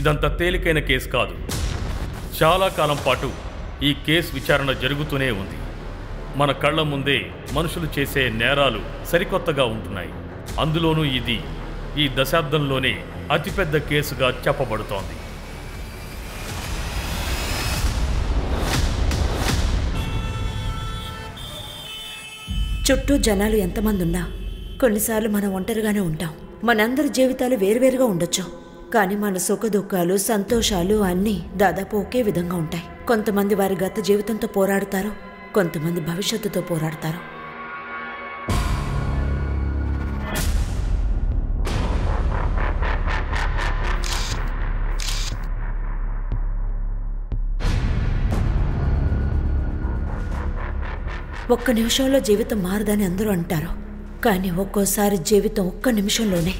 ఇదంత తేలికైన కేసు కాదు. చాలా కాలం పాటు ఈ కేసు విచారణ జరుగుతూనే ఉంది. మన కళ్ళ ముందే మనుషులు చేసే నేరాలు సరికొత్తగా ఉంటున్నాయి. అందులోనూ ఇది ఈ దశాబ్దంలోనే అతిపెద్ద కేసుగా చెప్పబడుతోంది. చుట్టూ జనాలు ఎంతమంది ఉన్నా కొన్నిసార్లు మనం ఒంటరిగానే ఉంటాం. మనందరి జీవితాలు వేరువేరుగా ఉండొచ్చు, కానీ మన సుఖదుఖాలు సంతోషాలు అన్నీ దాదాపు ఒకే విధంగా ఉంటాయి. కొంతమంది వారి గత జీవితంతో పోరాడతారు, కొంతమంది భవిష్యత్తుతో పోరాడతారు. ఒక్క నిమిషంలో జీవితం మారదని అందరూ అంటారు, కానీ ఒక్కోసారి జీవితం ఒక్క నిమిషంలోనే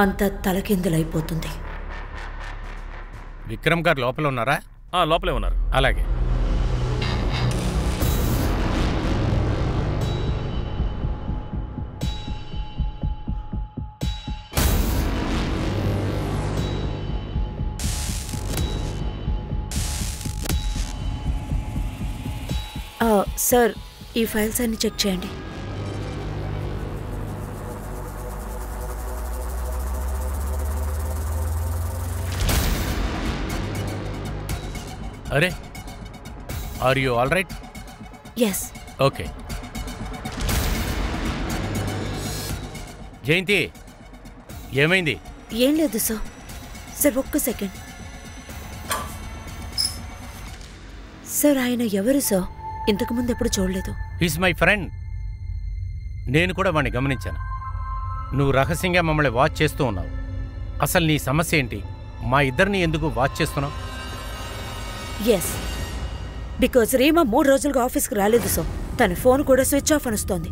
అంత తలకిందులైపోతుంది. విక్రమ్ గారు లోపల ఉన్నారా? లోపలే ఉన్నారు. అలాగే. సార్, ఈ ఫైల్స్ అన్ని చెక్ చేయండి. అరే, are you all right? Yes. Okay. Jayanthi, ఏమైంది? ఏం లేదు సార్. సార్ ఒక్క సెకండ్. సార్, ఆయన ఎవరు సార్? ఇంతకుముందు ఎప్పుడు చూడలేదు. He's my friend. నేను కూడా వాడిని గమనించాను. నువ్వు రహస్యంగా మమ్మల్ని వాచ్ చేస్తూ ఉన్నావు. అసలు నీ సమస్య ఏంటి? మా ఇద్దరిని ఎందుకు వాచ్ చేస్తున్నావు? ఎస్, బికాజ్ రీమా 3 రోజులుగా ఆఫీస్కి రాలేదు సార్. తన ఫోన్ కూడా స్విచ్ ఆఫ్ అనుస్తోంది.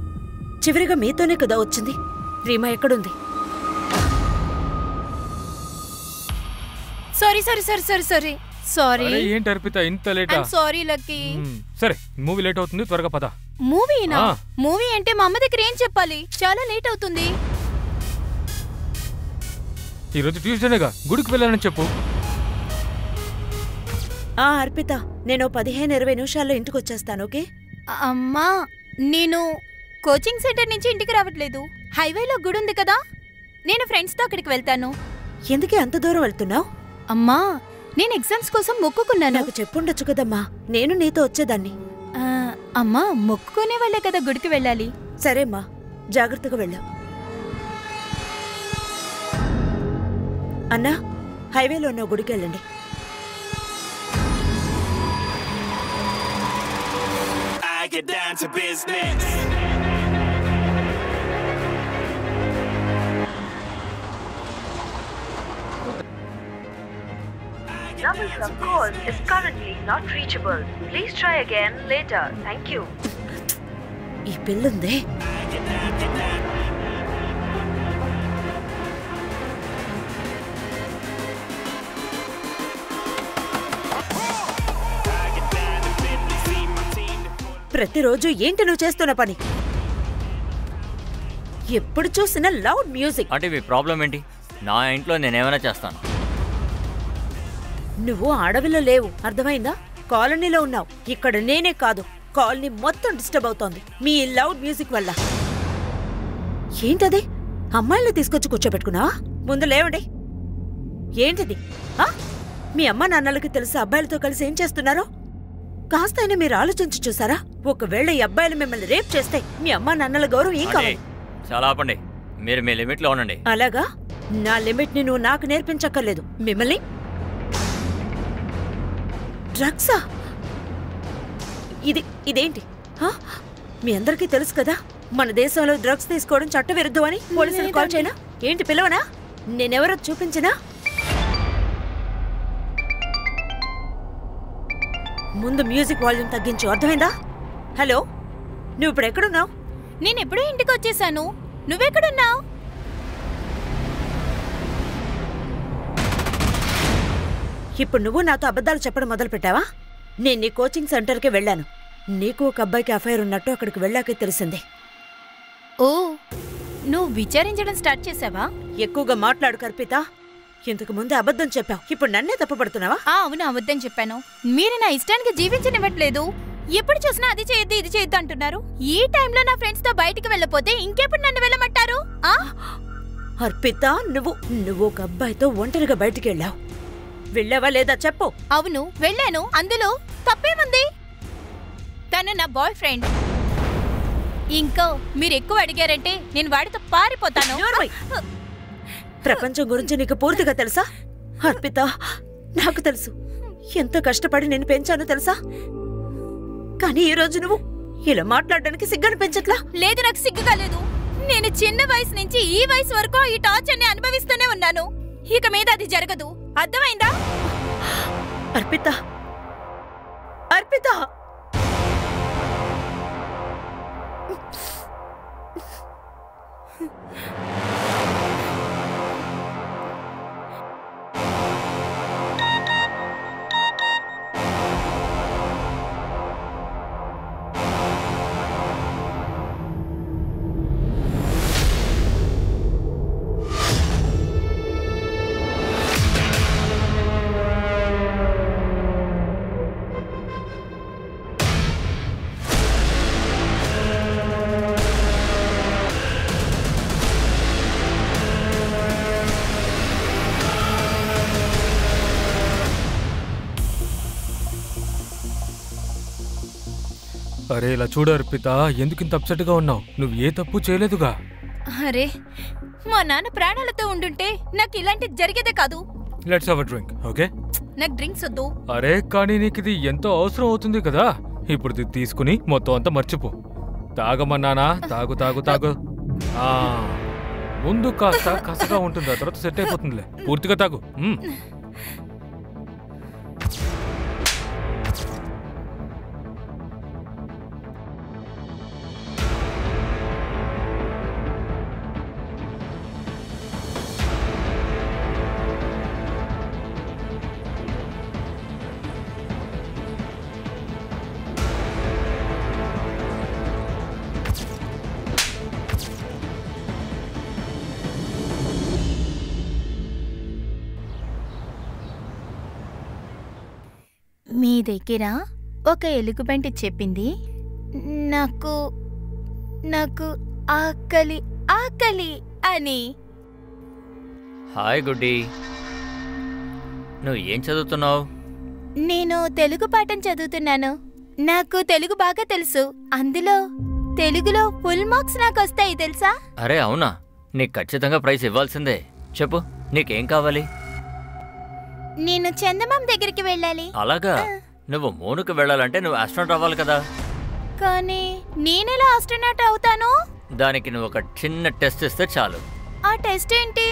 చివరిగా మీతోనే కదా వచ్చింది. రీమా ఎక్కడుంది? Sorry sorry sorry sorry sorry sorry. ఏంటి అర్పిత ఇంత లేటా? Sorry Lucky. సరే, మూవీ లేట్ అవుతుంది, త్వరగా పద. మూవీనా? మూవీ అంటే మా అమ్మ దగ్గర ఏం చెప్పాలి? చాలా లేట్ అవుతుంది. ఈరోజు ట్యూస్డేనేగా, గుడికి వెళ్ళానని చెప్పు. అర్పిత, నేను 15-20 నిమిషాల్లో ఇంటికి వచ్చేస్తాను. ఓకే? అమ్మా, నేను కోచింగ్ సెంటర్ నుంచి ఇంటికి రావట్లేదు. హైవేలో గుడి ఉంది కదా, నేను ఫ్రెండ్స్తో అక్కడికి వెళ్తాను. ఎందుకే అంత దూరం వెళ్తున్నావు? అమ్మా, నేను ఎగ్జామ్స్ కోసం మొక్కుకున్నాను. నాకు చెప్పుండొచ్చు కదమ్మా, నేను నీతో వచ్చేదాన్ని. అమ్మా, మొక్కుకునే వాళ్ళే కదా గుడికి వెళ్ళాలి. సరేమ్మా, జాగ్రత్తగా వెళ్ళావు. అన్నా, హైవేలో ఉన్న గుడికి వెళ్ళండి. Get down to business. Number of calls is currently not reachable. Please try again later. Thank you. ఈ పిల్లుందే. ప్రతిరోజు ఏంటి నువ్వు చేస్తున్న పని? ఎప్పుడు చూసినా లౌడ్ మ్యూజిక్. అంటే మీ ప్రాబ్లం ఏంటి? నా ఇంట్లో నేనేమైనా చేస్తాను. నువ్వు అడవిలో లేవు, అర్థమైందా? కాలనీలో ఉన్నావు. ఇక్కడ నేనే కాదు, కాలనీ మొత్తం డిస్టర్బ్ అవుతోంది మీ లౌడ్ మ్యూజిక్ వల్ల. ఏంటది? అమ్మాయిల్ని తీసుకొచ్చి కూర్చోబెట్టుకున్నావా? ముందు లేవండి. ఏంటిది? మీ అమ్మ నాన్నలకి తెలిసి అబ్బాయిలతో కలిసి ఏం చేస్తున్నారో కాస్త అయినా మీరు ఆలోచించి చూసారా? ఒకవేళ ఈ అబ్బాయిలు మిమ్మల్ని రేప్ చేస్తే మీ అమ్మ నాన్నల గౌరవం ఏం కావాలి? చాలా ఆపండి, మీరు మీ లిమిట్లో ఉండండి. అలాగా? నా లిమిట్ ని నువ్వు నాకు నేర్పించక్కర్లేదు. మిమ్మల్ని డ్రగ్సా? ఇదేంటి? మీ అందరికీ తెలుసు కదా, మన దేశంలో డ్రగ్స్ తీసుకోవడం చట్టవిరుద్ధం అని. పోలీసులు కాల్ చేయనా? ఏంటి పిలవనా? నేనెవరో చూపించినా? ముందు మ్యూజిక్ వాల్యూమ్ తగ్గించు, అర్థమైందా? హలో, నువ్వు ఇప్పుడు ఎక్కడున్నావు? నేనెప్పుడూ ఇంటికి వచ్చేసాను. నువ్వెక్కడున్నావు? ఇప్పుడు నువ్వు నాతో అబద్ధాలు చెప్పడం మొదలు పెట్టావా? నేను నీ కోచింగ్ సెంటర్కి వెళ్ళాను. నీకు ఒక అబ్బాయికి అఫైర్ ఉన్నట్టు అక్కడికి వెళ్ళాకే తెలిసింది. ఓ, నువ్వు విచారించడం స్టార్ట్ చేసావా? ఎక్కువగా మాట్లాడు కర్పిత. ఇంతకు ముందు అబద్ధం చెప్పావు, ఇప్పుడు నన్నే తప్పుపడుతున్నావా? అవును, అబద్ధం చెప్పాను. మీరు నా ఇష్టానికి జీవించనివ్వట్లేదు. ఎప్పుడు చూసినా అది చేయొద్దు ఇది చేయొద్దు అంటున్నారు. ఈ టైంలో నా ఫ్రెండ్స్ తో బయటికి వెళ్ళపోతే ఇంకెప్పుడు నన్ను వెళ్ళమంటారు? అర్పిత, నువ్వు ఒక అబ్బాయితో ఒంటరిగా బయటికి వెళ్ళావు. వెళ్ళావా లేదా చెప్పు. అవును వెళ్ళాను, అందులో తప్పేముంది? తను నా బాయ్ ఫ్రెండ్. ఇంకో మీరు ఎక్కువ అడిగారంటే నేను వాడితో పారిపోతాను. ప్రపంచం గురించి నీకు పూర్తిగా తెలుసా? అర్పిత, నాకు తెలుసు ఎంతో కష్టపడి నేను పెంచాను తెలుసా, కానీ ఈ రోజు నువ్వు ఇలా మాట్లాడడానికి సిగ్గును పెంచట్లా? లేదు, నాకు సిగ్గుగా లేదు. నేను చిన్న వయసు నుంచి ఈ వయసు వరకు ఈ టార్చర్ ని అనుభవిస్తూనే ఉన్నాను. ఇక మీద అది జరగదు, అర్థమైందా? అర్పిత, అర్పిత, అరే ఇలా చూడు అర్పిత, ఎందుకింత అప్సెట్ గా ఉన్నావు? నువ్వు ఏ తప్పు చేయలేదుగా. అరే, మా నాన్న ప్రాణాలతో ఉండుంటే నాకు ఇలాంటిది జరిగేదే కాదు. Let's have a drink, okay? నాకు డ్రింక్స్ వద్దు. అరే కానీ నీకు ఇది ఎంతో అవసరం అవుతుంది కదా. ఇప్పుడు ఇది తీసుకుని మొత్తం అంతా మర్చిపో. తాగమన్నానా? తాగు తాగు తాగు. ముందు కాస్త కసగా ఉంటుంది, ఆ తర్వాత సెట్ అయిపోతుందిలే. పూర్తిగా తాగు. మీ దగ్గర ఒక ఎలుగుబంటి చెప్పింది నాకు నాకు ఆకలి ఆకలి అని. హాయ్ గుడ్డి, నువ్వు ఏం చదువుతున్నావు? నేను తెలుగు పాఠం చదువుతున్నాను. నాకు తెలుగు బాగా తెలుసు. అందులో తెలుగులో ఫుల్ మార్క్స్ నాకు వస్తాయి తెలుసా? అరే అవునా? నీకు ఖచ్చితంగా ప్రైజ్ ఇవ్వాల్సిందే. చెప్పు, నీకేం కావాలి? నేను చందమామ దగ్గరికి వెళ్ళాలి. అలాగా? నువ్వు మూనుకు వెళ్ళాలంటే నువ్వు ఆస్ట్రోనాట్ అవ్వాలి కదా. కానీ నేనెలా ఆస్ట్రోనాట్ అవుతాను? దానికి నువ్వు ఒక చిన్న టెస్ట్ ఇస్తే చాలు. ఆ టెస్ట్ ఏంటి?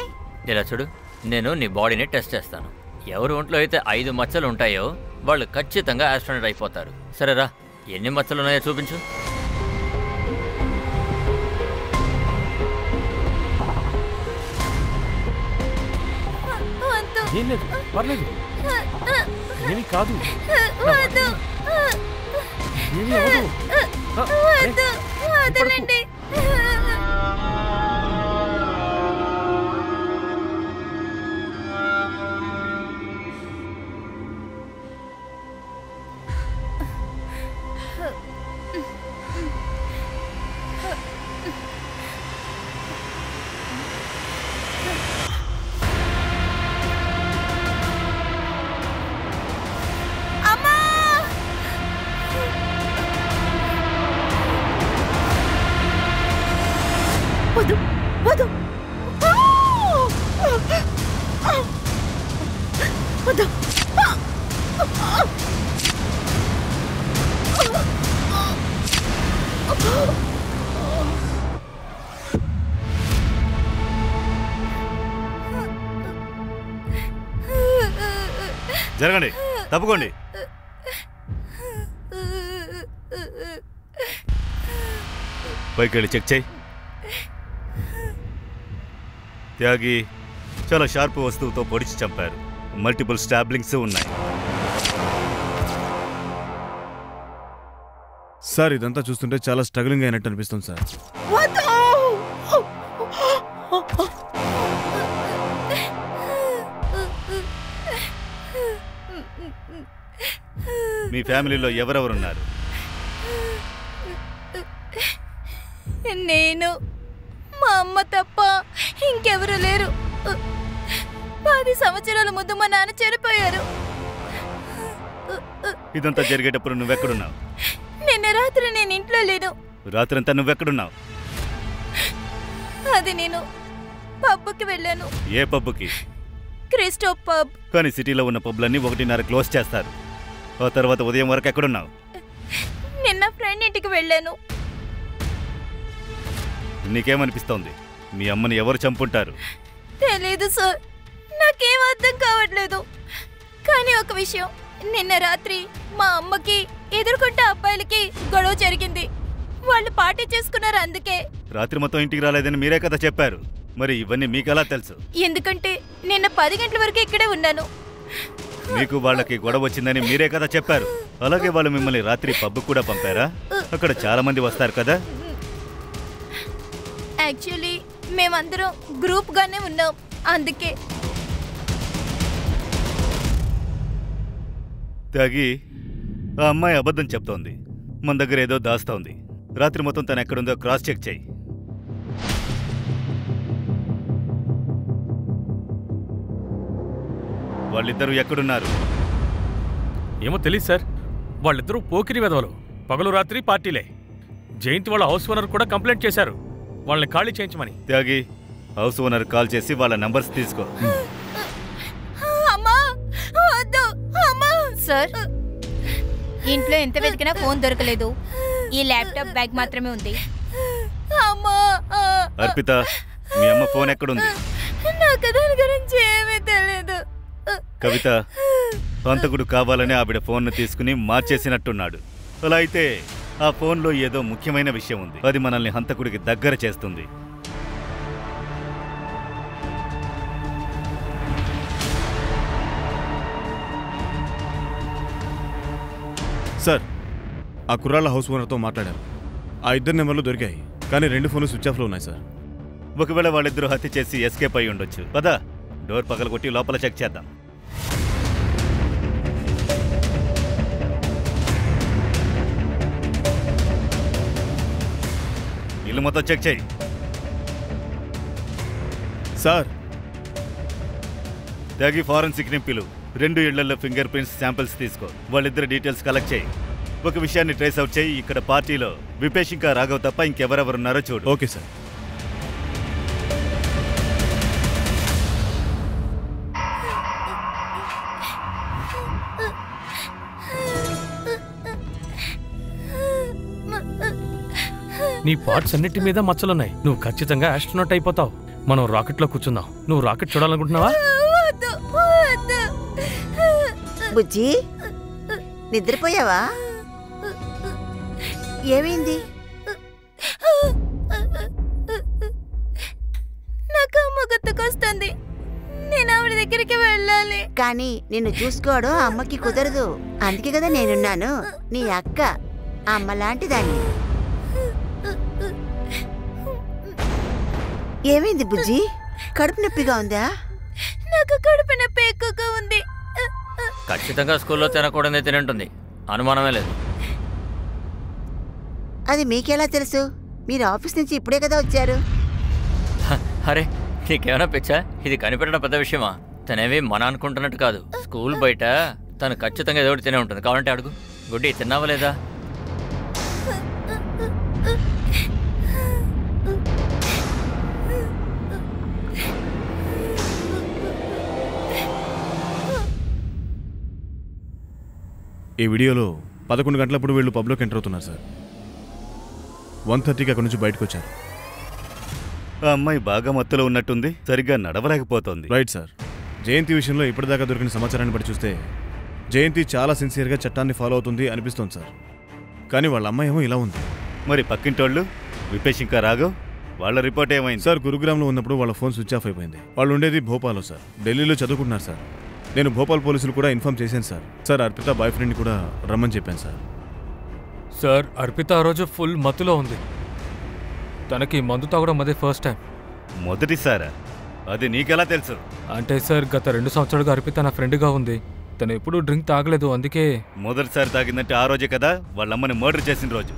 ఇలా చూడు, నేను నీ బాడీని టెస్ట్ చేస్తాను. ఎవరి ఒంట్లో అయితే 5 మచ్చలు ఉంటాయో వాళ్ళు ఖచ్చితంగా ఆస్ట్రోనాట్ అయిపోతారు. సరేరా, ఎన్ని మచ్చలు ఉన్నాయో చూపించు. ఏం లేదు, పర్లేదు, ఏమీ కాదు, ఏమీ అవ్వదు. వదలండి. వద్దు వద్దు వద్దు. జరగండి, తప్పుకోండి. పైకి వెళ్ళి చెక్ చేయి. త్యాగి చాలా షార్ప్ వస్తువుతో పొడిచి చంపారు. మల్టిపుల్ స్టాబ్లింగ్స్ ఉన్నాయి. సార్ ఇదంతా చూస్తుంటే చాలా స్ట్రగ్లింగ్ అయినట్టు అనిపిస్తుంది సార్. మీ ఫ్యామిలీలో ఎవరెవరున్నారు? నేను, మా అమ్మ తప్ప ఇంకెవరు లేరు. 10 సంవత్సరాల ముందు మా నాన్న చనిపోయారు. ఇదంతా జరిగేటప్పుడు నువ్వెక్కడున్నావు? నిన్న రాత్రి నేను ఇంట్లో లేను. రాత్రంతా నువ్వెక్కడున్నావు? అది నేను పబ్కి వెళ్ళాను. ఏ పబ్కి? Christo pub. కానీ సిటీలో ఉన్న పబ్లన్నీ 1:30 క్లోజ్ చేస్తారు. ఆ తర్వాత ఉదయం వరకు ఎక్కడున్నావు? నిన్న ఫ్రెండ్ ఇంటికి వెళ్ళాను. నీకేమనిపిస్తోంది? మీ అమ్మని ఎవరు చంపుంటారు? తెలీదు సార్, నాకేం అర్థం కావట్లేదు. కానీ ఒక విషయం, నిన్న రాత్రి మా అమ్మకి ఎదుర్కొంటే అబ్బాయిలకి గొడవ జరిగింది. వాళ్ళు పార్టీ చేసుకున్నారు. అందుకే రాత్రి మొత్తం ఇంటికి రాలేదని మీరే కదా చెప్పారు. మరి ఇవన్నీ మీకెలా తెలుసు? ఎందుకంటే నిన్న 10 గంటల వరకు ఇక్కడే ఉన్నాను. మీకు వాళ్ళకి గొడవ వచ్చిందని మీరే కదా చెప్పారు. అలాగే వాళ్ళు మిమ్మల్ని రాత్రి పబ్ కూడా పంపారా? అక్కడ చాలా మంది వస్తారు కదా. యాక్చువల్లీ మేమందరం గ్రూప్ గానే ఉన్నాం. అందుకే తాగి ఆ అమ్మాయి అబద్ధం చెప్తోంది. మన దగ్గర ఏదో దాస్తోంది. రాత్రి మొత్తం తను ఎక్కడుందో క్రాస్ చెక్ చేయి. వాళ్ళిద్దరూ ఎక్కడున్నారు? ఏమో తెలియదు సార్. వాళ్ళిద్దరూ పోకిరి వెధవలు. పగలు రాత్రి పార్టీలే. జయంతి వాళ్ళ హౌస్ ఓనర్ కూడా కంప్లైంట్ చేశారు వాళ్ళని ఖాళీ చేయించమని. త్యాగి, హౌస్ ఓనర్ కాల్ చేసి వాళ్ళ నంబర్స్ తీసుకో. సార్, ఇంట్లో ఎంత వెతికినా ఫోన్ దొరకలేదు. ఈ ల్యాప్టాప్ బ్యాగ్ మాత్రమే ఉంది. అర్పిత, మీ అమ్మ ఫోన్ ఎక్కడుంది? నాకు దాని గురించి ఏమీ తెలియదు. కవిత, హంతకుడు కావాలని ఆవిడ ఫోన్ను తీసుకుని మార్చేసినట్టున్నాడు. అలా అయితే ఆ ఫోన్లో ఏదో ముఖ్యమైన విషయం ఉంది. అది మనల్ని హంతకుడికి దగ్గర చేస్తుంది. సార్, ఆ కుర్రాళ్ళ హౌస్ ఓనర్తో మాట్లాడారు. ఆ 2 నెంబర్లు దొరికాయి, కానీ 2 ఫోన్లు స్విచ్ ఆఫ్లో ఉన్నాయి సార్. ఒకవేళ వాళ్ళిద్దరూ హత్య చేసి ఎస్కేప్ అయి ఉండొచ్చు. పదా, డోర్ పగలగొట్టి లోపల చెక్ చేద్దాం. ఇల్లు మొత్తం చెక్ చేయి. సార్, త్యాగి, ఫారెన్సిక్ ని పిలువు. 2 ఇళ్లలో ఫింగర్ ప్రింట్స్ శాంపిల్స్ తీసుకో. వాళ్ళిద్దరు డీటెయిల్స్ కలెక్ట్ చేయి. ఒక విషయాన్ని ట్రేస్ అవుట్ చేయి. ఇక్కడ పార్టీలో విపేష్ ఇంకా రాఘవ్ తప్ప ఇంకెవరెవరున్నారో చూడు. Okay sir. నీ పార్ట్స్ అన్నిటి మీద మచ్చలున్నాయి. నువ్వు ఖచ్చితంగా ఆస్ట్రోనాట్ అయిపోతావు. మనం రాకెట్లో కూర్చుందాం. నువ్వు రాకెట్ చూడాలనుకుంటున్నావా? బుజ్జి, నిద్రపోయావా? ఏమైంది? నాకు అమ్మ గుర్తుకొస్తుంది. నేను ఆవిడ దగ్గరికి వెళ్ళాలి. కానీ నిన్ను చూసుకోవడం అమ్మకి కుదరదు. అందుకే కదా నేనున్నాను, నీ అక్క. అమ్మ లాంటి దాన్ని. ఏమైంది బుజ్జి? కడుపు నొప్పిగా ఉందా? నాకు కడుపు నొప్పి ఎక్కువగా ఉంది. ఖచ్చితంగా స్కూల్లో తినకూడదే తినంటుంది. అనుమానమే లేదు. అది మీకెలా తెలుసు? మీరు ఆఫీస్ నుంచి ఇప్పుడే కదా వచ్చారు. అరే, నీకేమైనా పిచ్చా? ఇది కనిపెట్టడం పెద్ద విషయమా? తనేవి మన అనుకుంటున్నట్టు కాదు. స్కూల్ బయట తను ఖచ్చితంగా ఏదో ఒకటి తినే ఉంటుంది. కావాలంటే అడుగు. గుడ్డి, తిన్నావా లేదా? ఈ వీడియోలో 11 గంటలప్పుడు వీళ్ళు పబ్లోకి ఎంటర్ అవుతున్నారు సార్. 1:30కి అక్కడి నుంచి బయటకు వచ్చారు. ఆ అమ్మాయి బాగా మత్తులో ఉన్నట్టుంది. సరిగ్గా నడవలేకపోతోంది. Right sir. జయంతి విషయంలో ఇప్పటిదాకా దొరికిన సమాచారాన్ని బట్టి చూస్తే జయంతి చాలా సిన్సియర్గా చట్టాన్ని ఫాలో అవుతుంది అనిపిస్తోంది సార్. కానీ వాళ్ళ అమ్మాయి ఏమో ఇలా ఉంది. మరి పక్కింటోళ్ళు విపేష్ ఇంకా రాఘవ్, వాళ్ళ రిపోర్ట్ ఏమైంది? సార్, గురుగ్రామ్లో ఉన్నప్పుడు వాళ్ళ ఫోన్ స్విచ్ ఆఫ్ అయిపోయింది. వాళ్ళు ఉండేది భోపాల్లో సార్. ఢిల్లీలో చదువుకుంటున్నారు సార్. నేను భోపాల్ పోలీసులు కూడా ఇన్ఫార్మ్ చేశాను సార్. సార్, అర్పిత బాయ్ ఫ్రెండ్ని కూడా రమ్మని చెప్పాను సార్. సార్, అర్పిత ఆ రోజు ఫుల్ మత్తులో ఉంది. తనకి మందు తాగడం అదే ఫస్ట్ టైం. మొదటిసారా? అది నీకెలా తెలుసు? అంటే సార్, గత 2 సంవత్సరాలుగా అర్పిత నా ఫ్రెండ్గా ఉంది. తను ఎప్పుడూ డ్రింక్ తాగలేదు, అందుకే. మొదటిసారి తాగిందంటే ఆ రోజే కదా వాళ్ళమ్మని మర్డర్ చేసిన రోజు.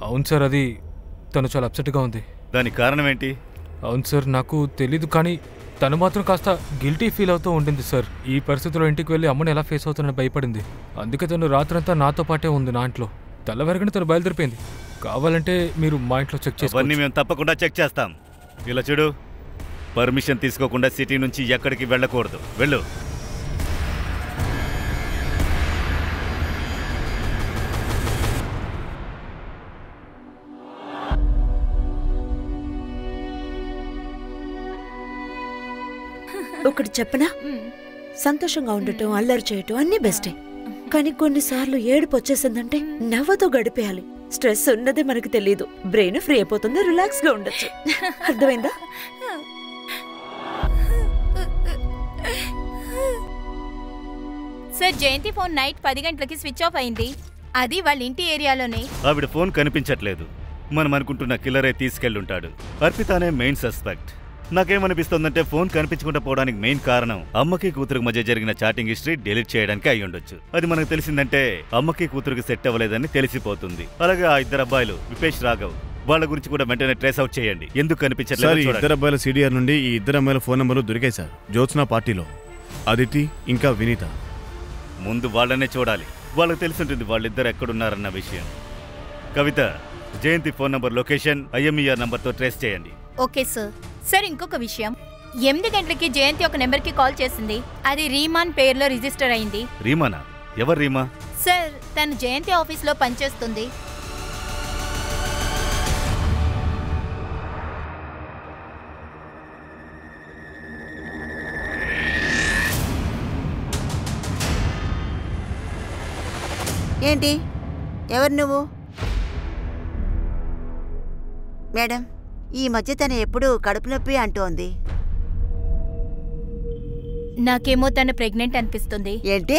అవును సార్, అది తను చాలా అప్సెట్గా ఉంది. దానికి కారణం ఏంటి? అవును సార్, నాకు తెలీదు, కానీ తను మాత్రం కాస్త గిల్టీ ఫీల్ అవుతూ ఉంటుంది సార్. ఈ పరిస్థితిలో ఇంటికి వెళ్ళి అమ్మని ఎలా ఫేస్ అవుతానని భయపడింది. అందుకే తను రాత్రంతా నాతో పాటే ఉంది నా ఇంట్లో. తెల్లవారిగానే తను బయలుదేరిపోయింది. కావాలంటే మీరు మా ఇంట్లో చెక్ చేసుకోండి. మేము తప్పకుండా చెక్ చేస్తాం. ఇలా చూడు, పర్మిషన్ తీసుకోకుండా సిటీ నుంచి ఎక్కడికి వెళ్ళకూడదు. వెళ్ళు. ఒకటి చెప్పనా, సంతోషంగా ఉండటం, అల్లరి చేయటం అన్నీ బెస్టే. కానీ కొన్నిసార్లు ఏడుపు వచ్చేసిందంటే నవ్వుతో గడిపేయాలి. స్ట్రెస్ ఉన్నదే మనకు తెలియదు. బ్రెయిన్ ఫ్రీ అయిపోతుంది, రిలాక్స్ గా ఉండొచ్చు. అర్థమైందా? సార్, జయంతి ఫోన్ నైట్ 10 గంటలకి స్విచ్ ఆఫ్ అయింది. అది వాళ్ళ ఇంటి ఏరియాలోనే. ఆవిడ ఫోన్ కనిపించట్లేదు. మనం అనుకుంటున్న కిల్లరే తీసుకెళ్ళుంటాడు. అర్పితానే మెయిన్ సస్పెక్ట్. నాకేమనిపిస్తోందంటే ఫోన్ కనిపించకుండా పోవడానికి మెయిన్ కారణం అమ్మకి కూతురుకి మధ్య జరిగిన చాటింగ్ హిస్టరీ డిలీట్ చేయడానికి అయి ఉండొచ్చు. అది మనకు తెలిసిందంటే అమ్మకి కూతురుకి సెట్ అవ్వలేదని తెలిసిపోతుంది. అలాగే ఆ ఇద్దరు అబ్బాయిలు విపేష్, రాఘవ్, వాళ్ళ గురించి కూడా వెంటనే ట్రేస్ అవుట్ చేయండి. ఎందుకు కనిపించట్లేదు? ఇద్దరు అబ్బాయిల సిడిఆర్ నుండి ఈ ఇద్దరు అమ్మాయిల ఫోన్ నెంబర్లు దొరికాయి సార్. జ్యోత్స్నా పార్టీలో అదితి ఇంకా వినీత. ముందు వాళ్ళనే చూడాలి. వాళ్ళకి తెలిసింటుంది వాళ్ళిద్దరు ఎక్కడున్నారన్న విషయం. కవిత, జయంతి ఫోన్ నంబర్, లొకేషన్, IMER నంబర్తో ట్రేస్ చేయండి. Okay sir. సార్, ఇంకొక విషయం, 8 గంటలకి జయంతి ఒక నెంబర్కి కాల్ చేసింది. అది రీమాన్ పేరులో రిజిస్టర్ అయింది. రీమానా? ఎవరు రీమా? సార్, తను జయంతి ఆఫీస్లో పనిచేస్తుంది. ఏంటి? ఎవరు నువ్వు? మేడం, ఈ మధ్య తను ఎప్పుడు కడుపు నొప్పి అంటోంది. నాకేమో తను ప్రెగ్నెంట్ అనిపిస్తుంది. ఏంటి?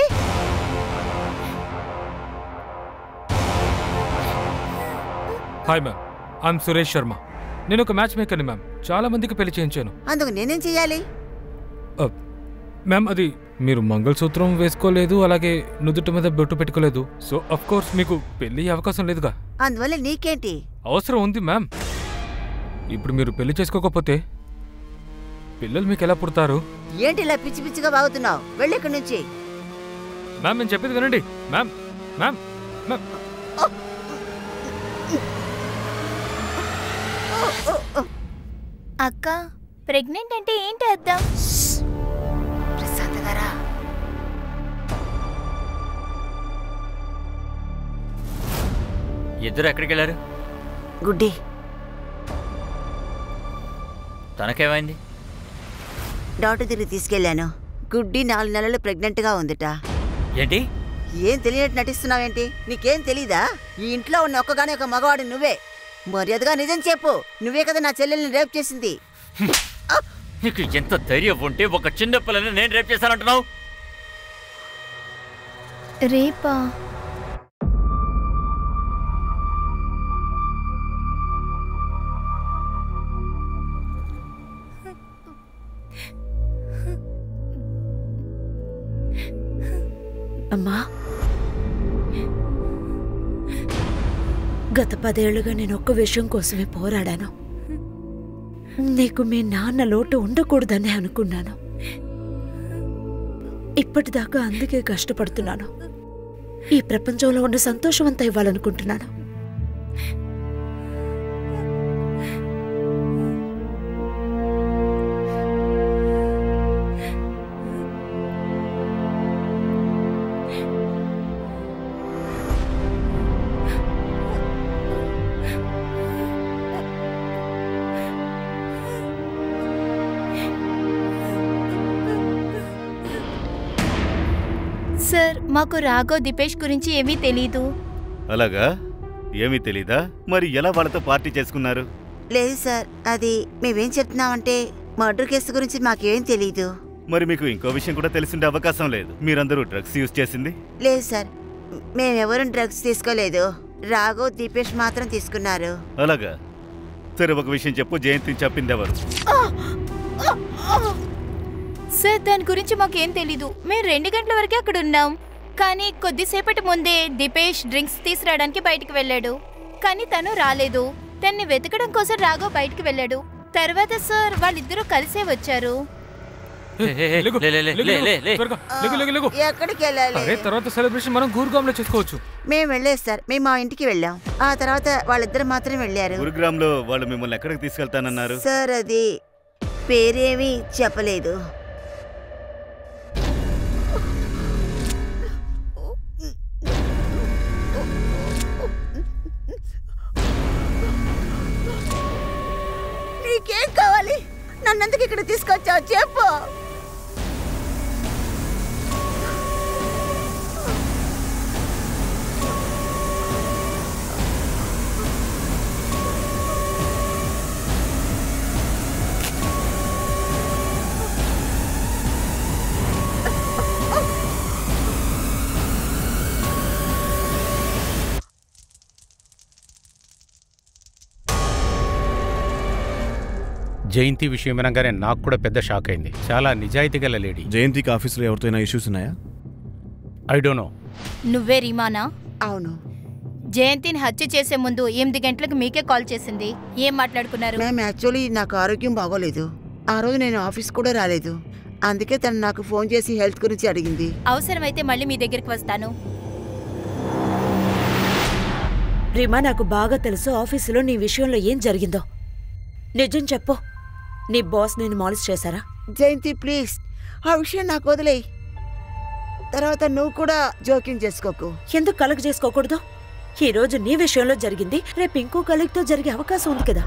Hi ma'am, I'm Suresh Sharma. నేను ఒక మ్యాచ్ మేకర్ని మ్యామ్. చాలా మందికి పెళ్లి చేయించాను. అందుకు నేనేం చెయ్యాలి? మ్యామ్, అది మీరు మంగళసూత్రం వేసుకోలేదు, అలాగే నుదుటి మీద బొట్టు పెట్టుకోలేదు. సో అఫ్ కోర్స్ మీకు పెళ్లి అవకాశం లేదుగా. అందువల్ల నీకేంటి? అవసరం ఉంది మ్యామ్. ఇప్పుడు మీరు పెళ్లి చేసుకోకపోతే పిల్లలు మీకు ఎలా పుడతారు? ఏంటి ఇలా పిచ్చి పిచ్చిగా బాగుతున్నావు? వెళ్ళి ఇక్కడి నుంచి. మ్యామ్, నేను చెప్పేది వినండి. మ్యామ్ మ్యామ్ మ్యామ్ అక్క, ప్రెగ్నెంట్ అంటే ఏంటి అర్థం? ప్రశాంతగారా. ఇద్దరు ఎక్కడికి వెళ్ళారు? గుడ్డి. తనకేమైంది? డాక్టర్ దగ్గరికి తీసుకెళ్లాను. గుడ్డి 4 నెలలు ప్రెగ్నెంట్గా ఉందిట. ఏంటి? ఏం తెలియనట్టు నటిస్తున్నావేంటి? నీకేం తెలీదా? ఈ ఇంట్లో ఉన్న ఒక్కగానే ఒక మగవాడు నువ్వే. మర్యాదగా నిజం చెప్పు. నువ్వే కదా నా చెల్లెల్ని రేప్ చేసింది. నీకు ఎంత ధైర్యం ఉంటే ఒక చిన్న పిల్లని నేను రేప్ చేశానంటున్నావు? రేపా? అమ్మా, గత 10 ఏళ్లుగా నేను ఒక్క విషయం కోసమే పోరాడాను. నీకు మీ నాన్న లోటు ఉండకూడదని అనుకున్నాను. ఇప్పటిదాకా అందుకే కష్టపడుతున్నాను. ఈ ప్రపంచంలో ఉన్న సంతోషం అంతా ఇవ్వాలనుకుంటున్నాను. సార్, మాకు రాఘవ్, దీపేష్ గురించి ఏమీ తెలీదు. అలాగా? ఏమీ తెలీదా? మరి ఎలా వాళ్ళతో పార్టీ చేసుకున్నారు? లేదు సార్, అది మేమేం చెప్తున్నామంటే మర్డర్ కేసు గురించి మాకేం తెలీదు. మరి మీకు ఇంకో విషయం కూడా తెలిసిండే అవకాశం లేదు. మీరందరూ డ్రగ్స్ యూజ్ చేసింది? లేదు సార్, మేమెవరూ డ్రగ్స్ తీసుకోలేదు. రాఘవ్, దీపేష్ మాత్రం తీసుకున్నారు. అలాగా? సరే, ఒక విషయం చెప్పు. జయంతిని చెప్పింది ఎవరు? సార్ దాని గురించి మాకేం తెలీదు. మేము 2 గంటల వరకే అక్కడ ఉన్నాం. కానీ కొద్దిసేపటి ముందే దీపేష్ డ్రింక్స్ తీసుకురావడానికి బయటికి వెళ్ళాడు. కానీ తను రాలేదు. తన్ని వెతకడం కోసం రాఘవ్ బయటికి వెళ్ళాడు. తర్వాత సార్ వాళ్ళిద్దరూ కలిసే వచ్చారు. ఎక్కడికి వెళ్ళాలి? తర్వాత సెలబ్రేషన్ మనం గురుగాంలో చేసుకోవచ్చు. మేము వెళ్ళలేదు సార్, మేము మా ఇంటికి వెళ్ళాం. ఆ తర్వాత వాళ్ళిద్దరు మాత్రం వెళ్ళారు. గురుగ్రామ్ లో వాళ్ళు మిమ్మల్ని ఎక్కడికి తీసుకెళ్తానన్నారు? సార్ అది పేరేమీ చెప్పలేదు. నీకేం కావాలి? నన్నెందుకు ఇక్కడ తీసుకొచ్చావు చెప్పు. జయంతి విషయం వినగానే నాకు కూడా పెద్ద షాక్ అయింది. చాలా నిజాయితీ గల లేడీ. జయంతికి ఆఫీస్లో ఎవరితోనైనా ఇష్యూస్ ఉన్నాయా? I don't know. నువ్వే రీమానా? అవును. జయంతిని హత్య చేసే ముందు 8 గంటలకు మీకే కాల్ చేసింది. ఏం మాట్లాడుకున్నారు? మ్యామ్ యాక్చువల్లీ నాకు ఆరోగ్యం బాగోలేదు. ఆ రోజు నేను ఆఫీస్ కూడా రాలేదు. అందుకే తను నాకు ఫోన్ చేసి హెల్త్ గురించి అడిగింది. అవసరమైతే మళ్ళీ మీ దగ్గరికి వస్తాను. రీమా, నాకు బాగా తెలుసు ఆఫీసులో నీ విషయంలో ఏం జరిగిందో. నిజం చెప్పు. నీ బాస్ నేను మాలిష్ చేశారా? జయంతి ప్లీజ్ ఆ విషయం నాకు వదిలేయి. తర్వాత నువ్వు కూడా జోక్యం చేసుకోకు. ఎందుకు కలెక్ట్ చేసుకోకూడదు? ఈ రోజు నీ విషయంలో జరిగింది, రేపు ఇంకో కలెక్ట్తో జరిగే అవకాశం ఉంది కదా.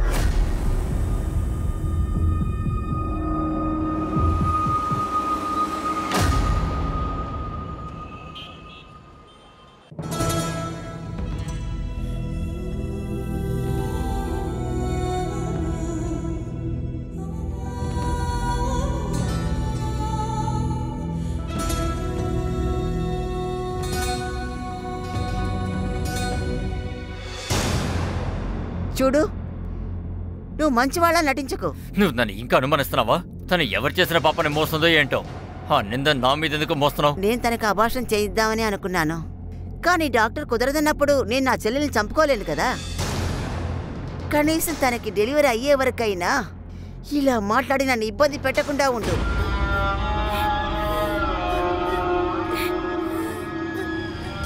చూడు, నువ్వు మంచివాళ్ళ నటించకు. నువ్వు నన్ను ఇంకా అనుమానిస్తున్నావా? తను ఎవరు చేసిన పాపని మోస్తుందో ఏంటో. ఆ నింద నా మీద ఎందుకు మోస్తున్నావు? నేను తనకు అభాషణ చేయిద్దామని అనుకున్నాను. కానీ డాక్టర్ కుదరదన్నప్పుడు నేను నా చెల్లెల్ని చంపుకోలేను కదా. కనీసం తనకి డెలివరీ అయ్యే వరకైనా ఇలా మాట్లాడి నన్ను ఇబ్బంది పెట్టకుండా ఉండు.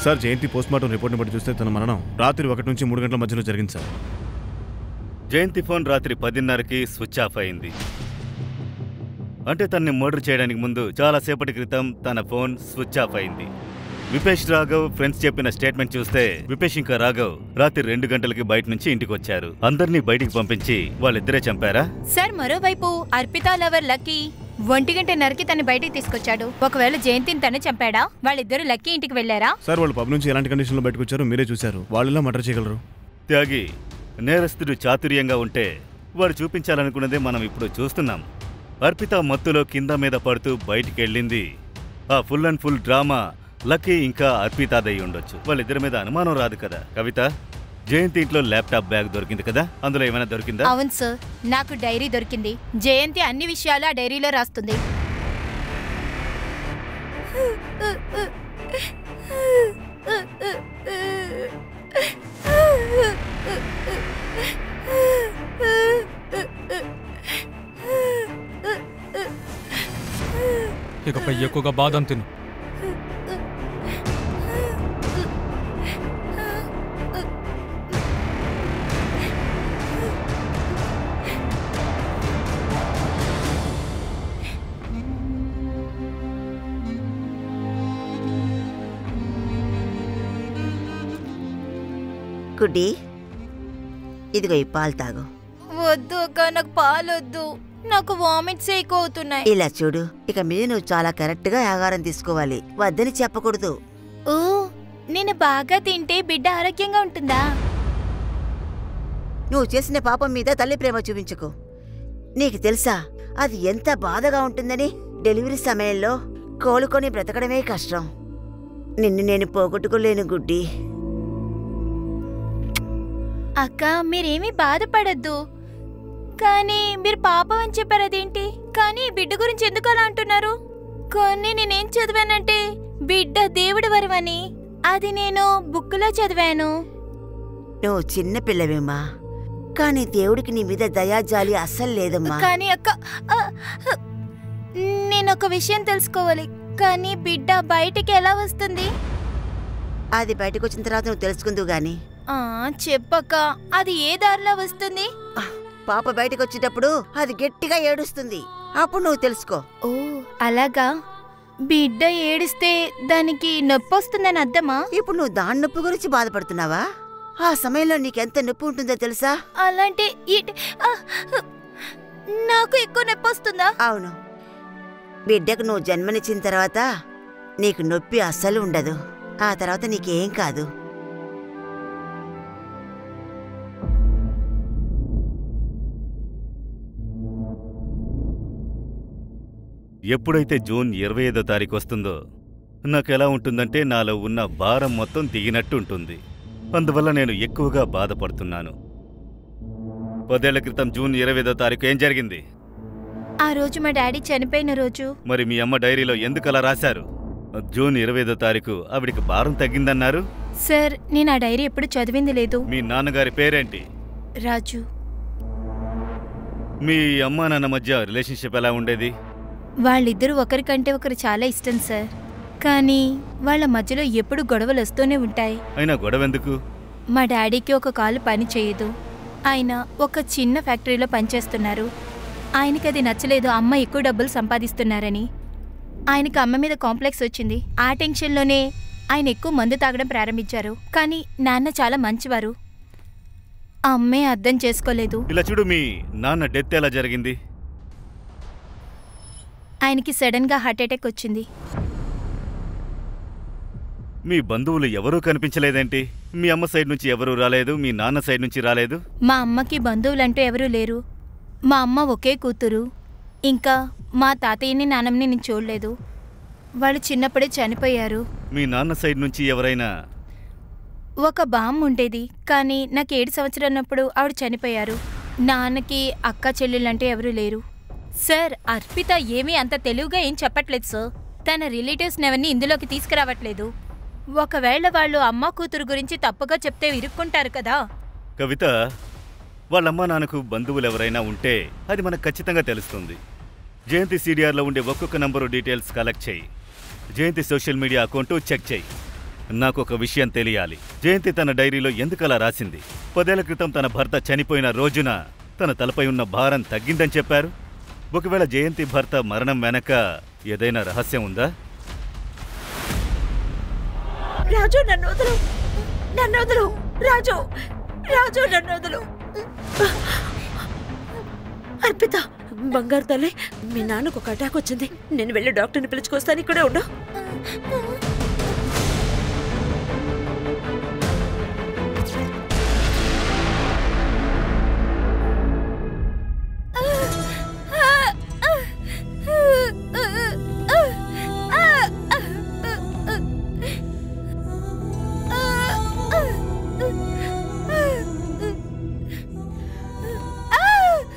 సార్, జయంతి పోస్ట్మార్టం రిపోర్ట్ని బట్టి చూస్తే తన మరణం రాత్రి 1 నుంచి 3 గంటల మధ్యలో జరిగింది సార్. జయంతి ఫోన్ రాత్రి 10:30కి స్విచ్ ఆఫ్ అయింది. అంటే తనని మర్డర్ చేయడానికి ముందు చాలా సేపటి క్రితం తన ఫోన్ స్విచ్ ఆఫ్ అయింది. విపేష్ రాఘవ్ ఫ్రెండ్స్ చెప్పిన స్టేట్మెంట్ చూస్తే విపేష్ ఇంకా రాఘవ్ రాత్రి 2 గంటలకి బయట నుంచి ఇంటికి వచ్చారు. అందరినీ బయటికి పంపించి వాళ్ళిద్దరే చంపారా? సార్, మరోవైపు అర్పితా లవర్ లక్కీ 1:30కి తను బయటికి తీసుకొచ్చాడు. ఒకవేళ జయంతిని తను చంపాడా? వాళ్ళిద్దరు లక్కీ ఇంటికి వెళ్లారా? సార్, వాళ్ళు పబ్ నుంచి ఎలాంటి కండిషన్లో బయటకు వచ్చారో మీరే చూశారు. వాళ్ళెలా మర్డర్ చేయగలరు? త్యాగి, నేరస్తుడు చాతుర్యంగా ఉంటే వాడు చూపించాలనుకున్నదే మనం ఇప్పుడు చూస్తున్నాం. అర్పిత మత్తులో కింద మీద పడుతూ బయటికెళ్ళింది. ఆ full and full drama lucky ఇంకా అర్పితాదై ఉండొచ్చు. వాళ్ళిద్దరి మీద అనుమానం రాదు కదా. కవిత, జయంతి ఇంట్లో ల్యాప్టాప్ బ్యాగ్ దొరికింది కదా, అందులో ఏమైనా దొరికిందా? అవును సార్, నాకు డైరీ దొరికింది. జయంతి అన్ని విషయాలు ఆ డైరీలో రాస్తుంది. ఇకపై ఎక్కువగా బాదం తిను. గుడ్డి, ఇదిగో ఈ పాలు తాగు. వద్దు అక్క, నాకు పాలొద్దు. నాకు వామిట్స్ ఎక్కువ అవుతున్నాయి. ఇలా చూడు, ఇక మీద నువ్వు చాలా కరెక్ట్ గా ఆహారం తీసుకోవాలి. వద్దని చెప్పకూడదు. ఓ, నేను బాగా తింటే బిడ్డ ఆరోగ్యంగా ఉంటుందా? నువ్వు చేసిన పాపం మీద తల్లి ప్రేమ చూపించకు. నీకు తెలుసా అది ఎంత బాధగా ఉంటుందని? డెలివరీ సమయంలో కోలుకొని బ్రతకడమే కష్టం. నిన్ను నేను పోగొట్టుకోలేను గుడ్డి. అక్క, మీరేమీ బాధపడద్దు. కానీ మీరు పాపం అని చెప్పారు, అదేంటి? కానీ బిడ్డ గురించి ఎందుకు అలా అంటున్నారు? కానీ నేనేం చదివానంటే బిడ్డ దేవుడి వరమని. అది నేను బుక్లో చదివాను. నువ్వు చిన్న పిల్లవేమ్మా, కానీ దేవుడికి నీ మీద దయాజాలి అస్సలు లేదమ్మా. కానీ అక్క, నేను ఒక విషయం తెలుసుకోవాలి. కానీ బిడ్డ బయటికి ఎలా వస్తుంది? అది బయటకు వచ్చిన తర్వాత నువ్వు తెలుసుకుందువు గాని. చెప్పక్క, అది ఏ దారిలో వస్తుంది? పాప బయటకు వచ్చేటప్పుడు అది గట్టిగా ఏడుస్తుంది, అప్పుడు నువ్వు తెలుసుకో. ఓ అలాగా. బిడ్డ ఏడిస్తే దానికి నొప్పి వస్తుందని అర్థమా? ఇప్పుడు నువ్వు దాని నొప్పి గురించి బాధపడుతున్నావా? ఆ సమయంలో నీకెంత నొప్పి ఉంటుందో తెలుసా? అలాంటి నాకు ఎక్కువ నొప్పి వస్తుందా? అవును, బిడ్డకు నువ్వు జన్మనిచ్చిన తర్వాత నీకు నొప్పి అస్సలు ఉండదు. ఆ తర్వాత నీకేం కాదు. ఎప్పుడైతే జూన్ 25వ తారీఖు వస్తుందో నాకెలా ఉంటుందంటే నాలో ఉన్న భారం మొత్తం దిగినట్టు ఉంటుంది. అందువల్ల నేను ఎక్కువగా బాధపడుతున్నాను. 10 ఏళ్ల క్రితం జూన్ 25వ తారీఖు ఏం జరిగింది? ఆ రోజు మా డాడీ చనిపోయిన రోజు. మరి మీ అమ్మ డైరీలో ఎందుకు అలా రాశారు? జూన్ 25వ తారీఖు ఆవిడికి భారం తగ్గిందన్నారు. సార్, నేను ఆ డైరీ ఎప్పుడు చదివింది లేదు. మీ నాన్నగారి పేరేంటి? రాజు. మీ అమ్మా నాన్న మధ్య రిలేషన్షిప్ ఎలా ఉండేది? వాళ్ళిద్దరూ ఒకరికంటే ఒకరు చాలా ఇష్టం సార్. కానీ వాళ్ళ మధ్యలో ఎప్పుడు గొడవలు వస్తూనే ఉంటాయి. అయినా గొడవెందుకు? మా డాడీకి ఒక కాలు పని చేయదు. ఆయన ఒక చిన్న ఫ్యాక్టరీలో పనిచేస్తున్నారు. ఆయనకి అది నచ్చలేదు, అమ్మ ఎక్కువ డబ్బులు సంపాదిస్తున్నారని. ఆయనకు అమ్మ మీద కాంప్లెక్స్ వచ్చింది. ఆ టెన్షన్లోనే ఆయన ఎక్కువ మందు తాగడం ప్రారంభించారు. కానీ నాన్న చాలా మంచివారు. అమ్మే అర్థం చేసుకోలేదు. ఇలా చూడు, మీ నాన్న డెత్ ఎలా జరిగింది? ఆయనకి సడన్ గా హార్ట్ అటాక్ వచ్చింది. మీ బంధువులు ఎవరూ కనిపించలేదేంటి? మీ అమ్మ సైడ్ నుంచి ఎవరూ రాలేదు, మీ నాన్న సైడ్ నుంచి రాలేదు? మా అమ్మకి బంధువులంటూ ఎవరూ లేరు. మా అమ్మ ఒకే కూతురు. ఇంకా మా తాతయ్యని నాన్నమ్మని నేను చూడలేదు. వాళ్ళు చిన్నప్పుడే చనిపోయారు. మీ నాన్న సైడ్ నుంచి ఎవరైనా? ఒక బామ్మ ఉండేది, కానీ నాకు 7 సంవత్సరాలన్నప్పుడు ఆవిడ చనిపోయారు. నాన్నకి అక్క చెల్లెళ్ళంటే ఎవరూ లేరు. సార్, అర్పిత ఏమీ అంత తెలివిగా ఏం చెప్పట్లేదు సార్. తన రిలేటివ్స్ని ఎవరిని ఇందులోకి తీసుకురావట్లేదు. ఒకవేళ వాళ్ళు అమ్మ కూతురు గురించి తప్పుగా చెప్తే ఇరుక్కుంటారు కదా. కవిత, వాళ్ళమ్మ నాన్నకు బంధువులు ఎవరైనా ఉంటే అది మనకు ఖచ్చితంగా తెలుస్తుంది. జయంతి CDRలో ఉండే ఒక్కొక్క నంబరు డీటెయిల్స్ కలెక్ట్ చేయి. జయంతి సోషల్ మీడియా అకౌంటు చెక్ చేయి. నాకు ఒక విషయం తెలియాలి. జయంతి తన డైరీలో ఎందుకలా రాసింది? 10 ఏళ్ల క్రితం తన భర్త చనిపోయిన రోజున తన తలపై ఉన్న భారం తగ్గిందని చెప్పారు. ఒకవేళ జయంతి భర్త మరణం వెనక ఏదైనా రహస్యం ఉందా? రాజు, నన్ను వదులు, నన్ను వదులు. రాజు, రాజు, నన్ను వదులు. అర్పిత, బంగారు తల్లి, మీ నాన్నకు ఒక అటాక్ వచ్చింది. నేను వెళ్ళి డాక్టర్ని పిలుచుకొస్తాను, ఇక్కడే ఉండు.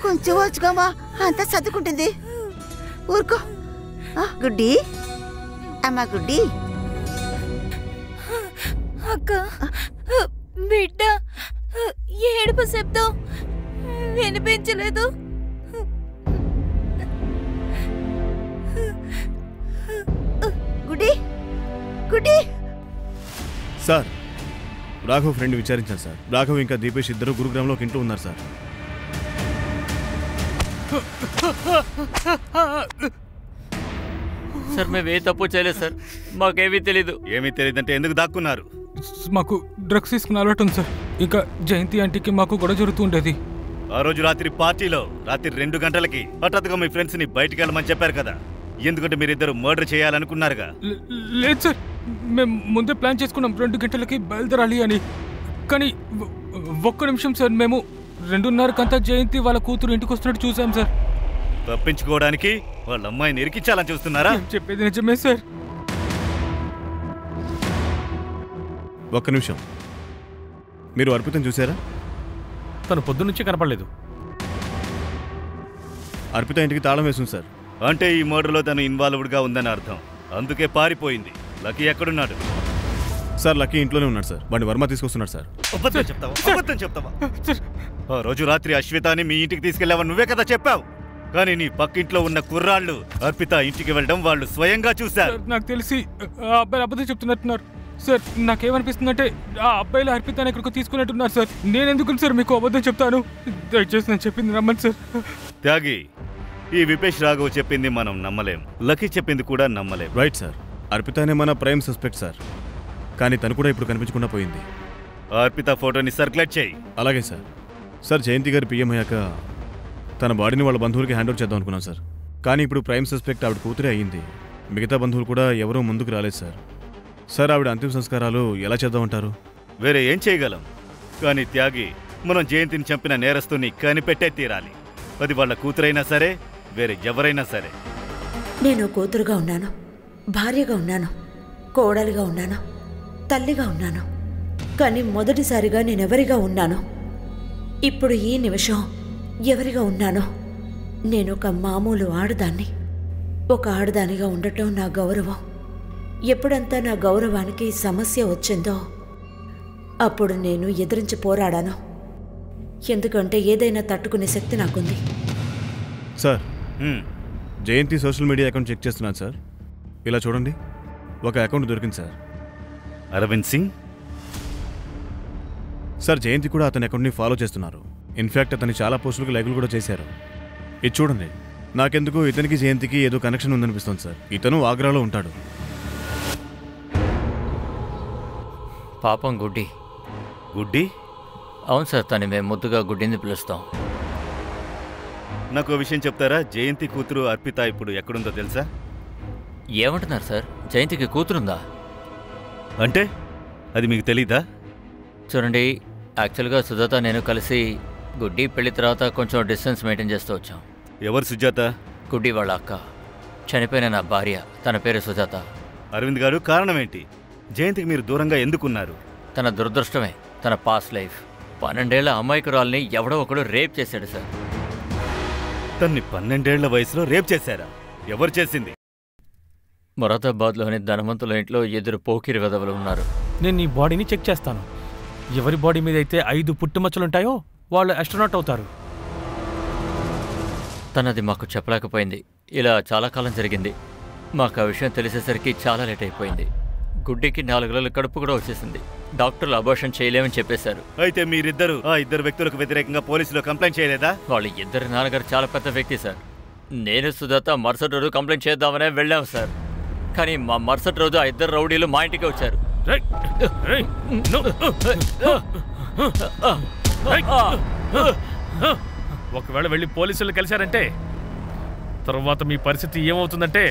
కొంచెం వచ్చుకోమా, అంతా సర్దుకుంటుంది. ఊరుకో. గుడ్డి, అమ్మా గుడ్డి. అక్క, బిడ్డ ఏడుపు శబ్దం వినిపించలేదు. గుడ్డి, గుడ్డి. సార్, రాఘవ్ ఫ్రెండ్ విచారించాను సార్. రాఘవ్ ఇంకా దీపేష్ ఇద్దరు గురుగ్రామ్లో ఒక ఇంట్లో ఉన్నారు సార్. సార్, మేము ఏ తప్పు చేయలేదు సార్. మాకేమీ తెలీదు. ఏమీ తెలియదంటే ఎందుకు దాక్కున్నారు? మాకు డ్రగ్స్ తీసుకుని అలవాటు ఉంది సార్. ఇంకా జయంతి ఆంటీకి మాకు గొడవ జరుగుతూ ఉండేది. ఆ రోజు రాత్రి పార్టీలో రాత్రి 2 గంటలకి హఠాత్తుగా మీ ఫ్రెండ్స్ని బయటికి వెళ్ళమని చెప్పారు కదా. ఎందుకంటే మీరిద్దరు మర్డర్ చేయాలనుకున్నారుగా. లేదు సార్, మేము ముందే ప్లాన్ చేసుకున్నాం 2 గంటలకి బయలుదేరాలి అని. కానీ ఒక్క నిమిషం సార్, మేము 2:30కంతా జయంతి వాళ్ళ కూతురు ఇంటికి వస్తున్నట్టు చూసాం సార్. తప్పించుకోవడానికి వాళ్ళ అమ్మాయిని ఇరికించాలని చూస్తున్నారా? చెప్పేది నిజమే సార్. ఒక్క నిమిషం, మీరు అర్పితం చూసారా? తను పొద్దున్నుంచి కనపడలేదు. అర్పిత ఇంటికి తాళం వేసింది సార్. అంటే ఈ మర్డర్లో తను ఇన్వాల్వ్డ్గా ఉందని అర్థం. అందుకే పారిపోయింది. లక్కీ ఎక్కడున్నాడు? సార్ లక్కీ ఇంట్లోనే ఉన్నాడు సార్. వాడిని వర్మ తీసుకొస్తున్నాడు సార్. అబద్ధం చెప్తావా? ఆ రోజు రాత్రి అశ్వితాని మీ ఇంటికి తీసుకెళ్ళావని నువ్వే కదా చెప్పావు. కానీ నీ పక్కింట్లో ఉన్న కుర్రాళ్ళు అర్పిత ఇంటికి వెళ్ళడం వాళ్ళు స్వయంగా చూశారు. నాకు తెలిసి ఆ అబ్బాయిలు అబద్ధం చెప్తున్నట్టున్నారు సార్. నాకేమనిపిస్తుందంటే ఆ అబ్బాయిలు అర్పితాని ఎక్కడికో తీసుకున్నట్టున్నారు సార్. నేను ఎందుకు సార్ మీకు అబద్ధం చెప్తాను? దయచేసి నేను చెప్పింది నమ్మండి సార్. త్యాగి, ఈ విపేష్ రాఘవ్ చెప్పింది మనం నమ్మలేం, లక్కీ చెప్పింది కూడా నమ్మలేం. Right sir. అర్పిత అనే మన ప్రైమ్ సస్పెక్ట్ సార్. కానీ తను కూడా ఇప్పుడు కనిపించకుండా పోయింది. అర్పిత ఫోటోని సర్క్యులేట్ చేయి. అలాగే సార్. సార్ జయంతి గారు పిఎం అయ్యాక తన బాడీని వాళ్ళ బంధువులకి హ్యాండ్ ఓవర్ చేద్దాం అనుకున్నాం సార్. కానీ ఇప్పుడు ప్రైమ్ సస్పెక్ట్ ఆవిడ కూతురే అయ్యింది. మిగతా బంధువులు కూడా ఎవరూ ముందుకు రాలేదు సార్. సార్ ఆవిడ అంతిమ సంస్కారాలు ఎలా చేద్దామంటారు? వేరే ఏం చేయగలం? కానీ త్యాగి, మనం జయంతిని చంపిన నేరస్తుని కనిపెట్టే తీరాలి. అది వాళ్ళ కూతురైనా సరే, వేరే ఎవరైనా సరే. నేను కూతురుగా ఉన్నాను, భార్యగా ఉన్నాను, కోడలిగా ఉన్నాను, తల్లిగా ఉన్నాను. కానీ మొదటిసారిగా నేనెవరిగా ఉన్నాను? ఇప్పుడు ఈ నిమిషం ఎవరిగా ఉన్నానో? నేను ఒక మామూలు ఆడదాన్ని. ఒక ఆడదానిగా ఉండటం నా గౌరవం. ఎప్పుడంతా నా గౌరవానికి సమస్య వచ్చిందో అప్పుడు నేను ఎదిరించి పోరాడాను. ఎందుకంటే ఏదైనా తట్టుకునే శక్తి నాకుంది. సార్ జయంతి సోషల్ మీడియా అకౌంట్ చెక్ చేస్తున్నాను సార్. ఇలా చూడండి, ఒక అకౌంట్ దొరికింది సార్. అరవింద్ సింగ్ సార్. జయంతి కూడా అతని అకౌంట్ని ఫాలో చేస్తున్నారు. ఇన్ఫ్యాక్ట్ అతని చాలా పోస్టులకు లైకులు కూడా చేశారు. ఇది చూడండి. నాకెందుకు ఇతనికి జయంతికి ఏదో కనెక్షన్ ఉందనిపిస్తుంది సార్. ఇతను ఆగ్రాలో ఉంటాడు. పాపం గుడ్డి. గుడ్డి? అవును సార్, తను మేము ముద్దుగా గుడ్డిని పిలుస్తాం. నాకు విషయం చెప్తారా? జయంతి కూతురు అర్పిత ఇప్పుడు ఎక్కడుందో తెలుసా? ఏమంటున్నారు సార్? జయంతికి కూతురుందా? అంటే అది మీకు తెలీదా? చూడండి, యాక్చువల్గా సుజాత నేను కలిసి గుడ్డి పెళ్లి తర్వాత కొంచెం డిస్టెన్స్ మెయింటైన్ చేస్తూ వచ్చాం. ఎవరు సుజాత? గుడ్డి వాళ్ళ అక్క, చనిపోయిన నా భార్య. తన పేరు సుజాత. అరవింద్ గారు, కారణం ఏంటి? జయంతికి మీరు దూరంగా ఎందుకున్నారు? తన దురదృష్టమే, తన పాస్ట్ లైఫ్. 12 ఏళ్ల అమాయకురాల్ని ఎవడో ఒకడు రేప్ చేశాడు సార్. తన్ని 12 ఏళ్ల వయసులో రేప్ చేశారా? ఎవరు చేసింది? మొరాదాబాద్లోని ధనవంతుల ఇంట్లో 2 పోకిరి వెధవలు ఉన్నారు. నేను నీ బాడీని చెక్ చేస్తాను. ఎవరి బాడీ మీద అయితే 5 పుట్టుమచ్చలుంటాయో వాళ్ళు ఆస్ట్రోనాట్ అవుతారు. తనది మాకు చెప్పలేకపోయింది. ఇలా చాలా కాలం జరిగింది. మాకు ఆ విషయం తెలిసేసరికి చాలా లేట్ అయిపోయింది. గుడ్డికి 4 రోజులు కడుపు కూడా వచ్చేసింది. డాక్టర్లు అబార్షన్ చేయలేమని చెప్పేశారు. అయితే మీరిద్దరు ఆ 2 వ్యక్తులకు వ్యతిరేకంగా పోలీసులో కంప్లైంట్ చేయలేదా? వాళ్ళ ఇద్దరి నాన్నగారు చాలా పెద్ద వ్యక్తి సార్. నేను సుజాత మరుసటి రోజు కంప్లైంట్ చేద్దామనే వెళ్ళాం సార్. కానీ మా మరుసటి రోజు ఆ 2 రౌడీలు మా ఇంటికి వచ్చారు. ఒకవేళ వెళ్ళి పోలీసులు కలిశారంటే తర్వాత మీ పరిస్థితి ఏమవుతుందంటే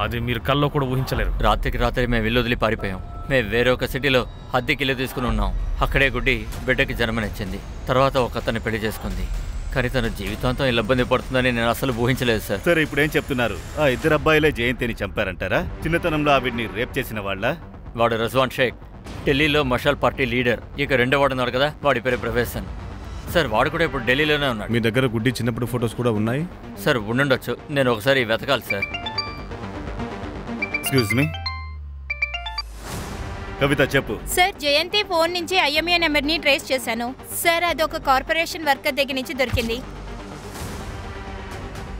అది మీరు కల్లో కూడా ఊహించలేరు. రాత్రికి రాత్రి మేము ఇల్లు వదిలి పారిపోయాం. మేము వేరే ఒక సిటీలో అద్దెకి ఇల్లు తీసుకుని ఉన్నాం. అక్కడే గుడ్డి బిడ్డకి జన్మనిచ్చింది. తర్వాత ఒక అతన్ని పెళ్లి చేసుకుంది. కానీ తన జీవితాంతం ఇలా ఇబ్బంది పడుతుందని నేను అసలు ఊహించలేదు సార్. సరే, ఇప్పుడు ఏం చెప్తున్నారు? ఆ 2 అబ్బాయిలే జయంతిని చంపారంటారా? చిన్నతనంలో ఆవిడ్ని రేప్ చేసిన వాళ్ళ? వాడు రజ్వాన్ షేక్, ఢిల్లీలో మషాల్ పార్టీ లీడర్. ఇక 2వ వాడు ఉన్నాడు కదా, వాడి పేరు ప్రవేశన్ సార్. వాడు కూడా ఇప్పుడు ఢిల్లీలోనే ఉన్నాడు. మీ దగ్గర గుడ్డి చిన్నప్పుడు ఫొటోస్ కూడా ఉన్నాయి సార్? ఉండుండొచ్చు, నేను ఒకసారి వెతకాలి సార్. ఎక్స్క్యూజ్ మీ, కవిత చెప్పు. సార్, జయంతి ఫోన్ నుంచి ఐఎంఏ నెంబర్ని ట్రేస్ చేశాను సార్. అదొక కార్పొరేషన్ వర్కర్ దగ్గర నుంచి దొరికింది.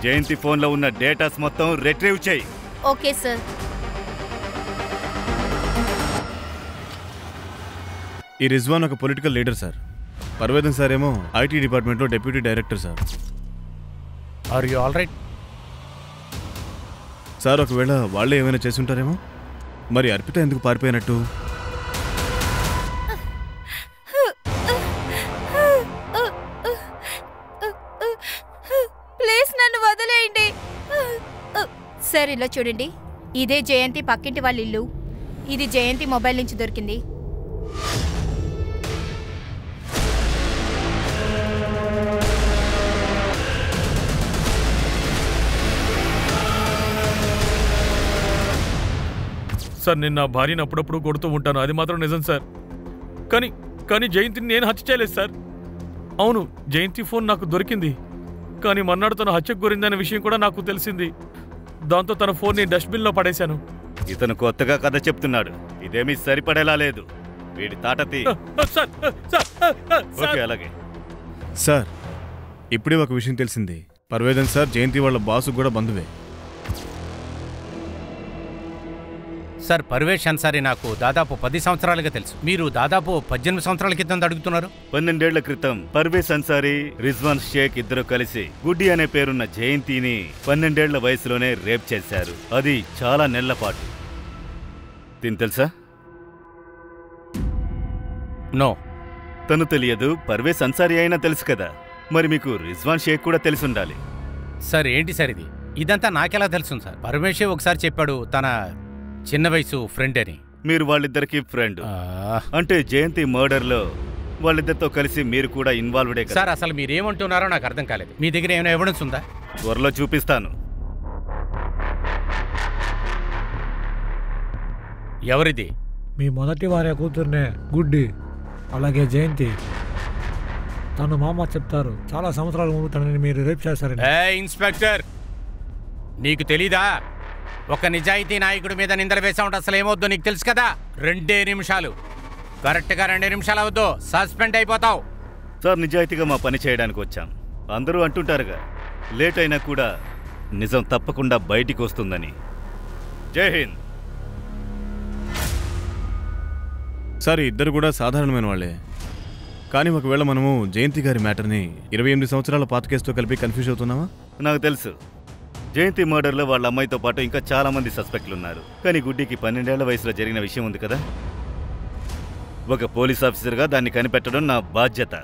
జయంతి ఫోన్లో ఉన్న డేటాస్ మొత్తం రిట్రీవ్ చేయి. Okay sir. ఈ రిజ్వాన్ ఒక political leader sir. Parvedan sir ఏమో ఐటీ డిపార్ట్మెంట్లో deputy director sir. Are you all right? Sir ఒకవేళ వాళ్ళే ఏమైనా చేసి ఉంటారేమో. మరి అర్పిత ఎందుకు పారిపోయినట్టు? ప్లీజ్ నన్ను వదిలేయండి సార్. ఇలా చూడండి, ఇదే జయంతి పక్కింటి వాళ్ళ ఇల్లు. ఇది జయంతి మొబైల్ నుంచి దొరికింది. సార్, నేను నా భార్యను అప్పుడప్పుడు కొడుతూ ఉంటాను, అది మాత్రం నిజం సార్. కానీ జయంతిని నేను హత్య చేయలేదు సార్. అవును, జయంతి ఫోన్ నాకు దొరికింది. కానీ మన్నాడు తన హత్యకు గురిందనే విషయం కూడా నాకు తెలిసింది. దాంతో తన ఫోన్ని డస్ట్బిన్లో పడేశాను. ఇతను కొత్తగా కథ చెప్తున్నాడు. ఇదేమీ సరిపడేలా లేదు. వీడి తాటతి. ఓకే, అలాగే. సార్, ఇప్పుడే ఒక విషయం తెలిసింది. పర్వేదన్ సార్ జయంతి వాళ్ళ బాసు కూడా బంధువే. సార్, పర్వేష్ అన్సారీ నాకు దాదాపు 10 సంవత్సరాలుగా తెలుసు. మీరు దాదాపు 18 సంవత్సరాల క్రితం అడుగుతున్నారు. 12 ఏళ్ల క్రితం పర్వేష్ అన్సారీ, రిజ్వాన్ షేక్ ఇద్దరు కలిసి గుడ్డి అనే పేరున్న జయంతిని 12 ఏళ్ల వయసులోనే రేప్ చేశారు. అది చాలా నెలల పాటు. దీని తెలుసా? నో. తను తెలియదు, పర్వేష్ అన్సారీ అయినా తెలుసు కదా. మరి మీకు రిజ్వాన్ షేక్ కూడా తెలిసుండాలి. సార్, ఏంటి సార్ ఇది? ఇదంతా నాకెలా తెలుసు సార్? పరమేశే ఒకసారి చెప్పాడు తన చిన్న వయసు ఫ్రెండ్ అని. మీరు వాళ్ళిద్దరికి ఫ్రెండ్ అంటే జయంతి మర్డర్ లో వాళ్ళిద్దరితో కలిసి మీరు కూడా ఇన్వాల్వ్డే కదా? సార్, అసలు మీరేమంటున్నారో నాకు అర్థం కాలేదు. మీ దగ్గర ఏమైనా ఎవిడెన్స్ ఉందా? త్వరలో చూపిస్తాను. ఎవరిది? మీ మొదటి వారి కూతుర్నే గుడ్డి, అలాగే జయంతి. తను మామ చెప్తారు చాలా సంవత్సరాల ముందు తనని మీరు రేప్ చేశారని. ఇన్స్పెక్టర్, నీకు తెలీదా? ఒక నిజాయితీ నాయకుడి మీద నిందలు వేసా ఉంటే అసలు ఏమవుద్దో నీకు తెలుసు కదా. 2 నిమిషాలు, కరెక్ట్గా 2 నిమిషాలు అవద్దు, సస్పెండ్ అయిపోతావు. సార్, నిజాయితీగా మా పని చేయడానికి వచ్చాం. అందరూ అంటుంటారుగా, లేట్ అయినా కూడా నిజం తప్పకుండా బయటికి వస్తుందని. జై హింద్. సార్, ఇద్దరు కూడా సాధారణమైన వాళ్ళే. కానీ ఒకవేళ మనము జయంతి గారి మ్యాటర్ని 28 సంవత్సరాల పాత కేసుతో కలిపి కన్ఫ్యూజ్ అవుతున్నావా? నాకు తెలుసు. జయంతి మర్డర్లో వాళ్ళ అమ్మాయితో పాటు ఇంకా చాలా మంది సస్పెక్ట్లు ఉన్నారు. కానీ గుడ్డికి 12 ఏళ్ల వయసులో జరిగిన విషయం ఉంది కదా. ఒక పోలీస్ ఆఫీసర్గా దాన్ని కనిపెట్టడం నా బాధ్యత.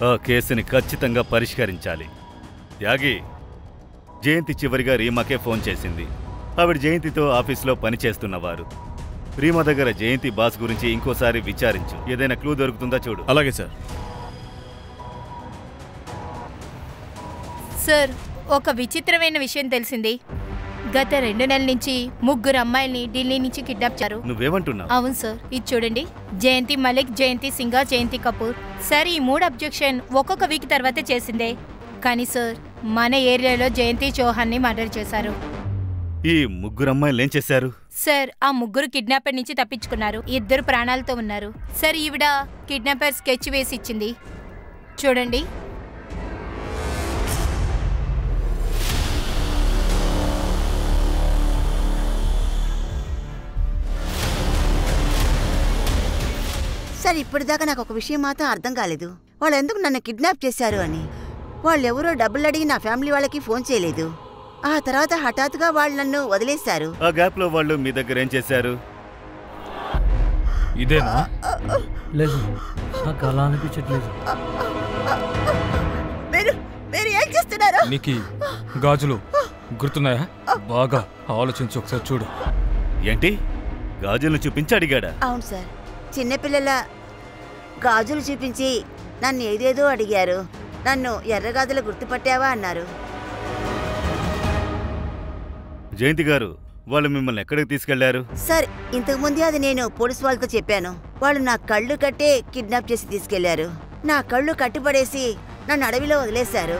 ఆ కేసుని ఖచ్చితంగా పరిష్కరించాలి. త్యాగి, జయంతి చివరిగా రీమాకే ఫోన్ చేసింది. ఆవిడ జయంతితో ఆఫీస్లో పనిచేస్తున్నవారు. రీమా దగ్గర జయంతి బాస్ గురించి ఇంకోసారి విచారించు. ఏదైనా క్లూ దొరుకుతుందా చూడు. అలాగే సార్. సార్, ఒక విచిత్రమైన విషయం తెలిసింది. గత 2 నెలల నుంచి 3 అమ్మాయిల్ని ఢిల్లీ నుంచి కిడ్నాప్ చేశారు. నువ్వేమంటున్నావు? అవును సార్, ఇది చూడండి. జయంతి మలిక్, జయంతి సింగా, జయంతి కపూర్. సార్, ఈ 3 అబ్జెక్షన్ ఒక్కొక్క వీక్ తర్వాత చేసిందే. కానీ సార్, మన ఏరియాలో జయంతి చౌహాన్ని మర్డర్ చేశారు. ఈ 3 అమ్మాయిలు ఏం చేశారు? సార్, ఆ 3 కిడ్నాపర్ నుంచి తప్పించుకున్నారు. 2 ప్రాణాలతో ఉన్నారు. సార్, ఈవిడ కిడ్నాపర్ స్కెచ్ వేసి ఇచ్చింది, చూడండి. సార్, ఇప్పటిదాకా నాకు ఒక విషయం మాత్రం అర్థం కాలేదు. వాళ్ళు ఎందుకు నన్ను కిడ్నాప్ చేశారు అని. వాళ్ళెవరో డబ్బులు అడిగి నా ఫ్యామిలీ వాళ్ళకి ఫోన్ చేయలేదు. ఆ తర్వాత హఠాత్తుగా వాళ్ళు నన్ను వదిలేశారు. ఆ గ్యాప్ లో వాళ్ళు మీ దగ్గర ఏం చేశారు? ఇదేనా? లేదు, నాకు అలా అనిపించట్లేదు. మీరు ఏం చేస్తున్నారు? నీకు గాజులు గుర్తున్నాయా? బాగా ఆలోచించి ఒకసారి చూడు. ఏంటి? గాజులు చూపించి అడిగాడా? అవును సార్, చిన్నపిల్లల గాజులు చూపించి నన్ను ఏదేదో అడిగారు. నన్ను ఎర్రగాజులు గుర్తుపట్టావా అన్నారు. జయంతి గారు, వాళ్ళు మిమ్మల్ని ఎక్కడికి తీసుకెళ్లారు? సార్, ఇంతకు ముందే అది నేను పోలీసు వాళ్ళతో చెప్పాను. వాళ్ళు నా కళ్ళు కట్టే కిడ్నాప్ చేసి తీసుకెళ్లారు. నా కళ్ళు కట్టిపడేసి నన్ను అడవిలో వదిలేశారు.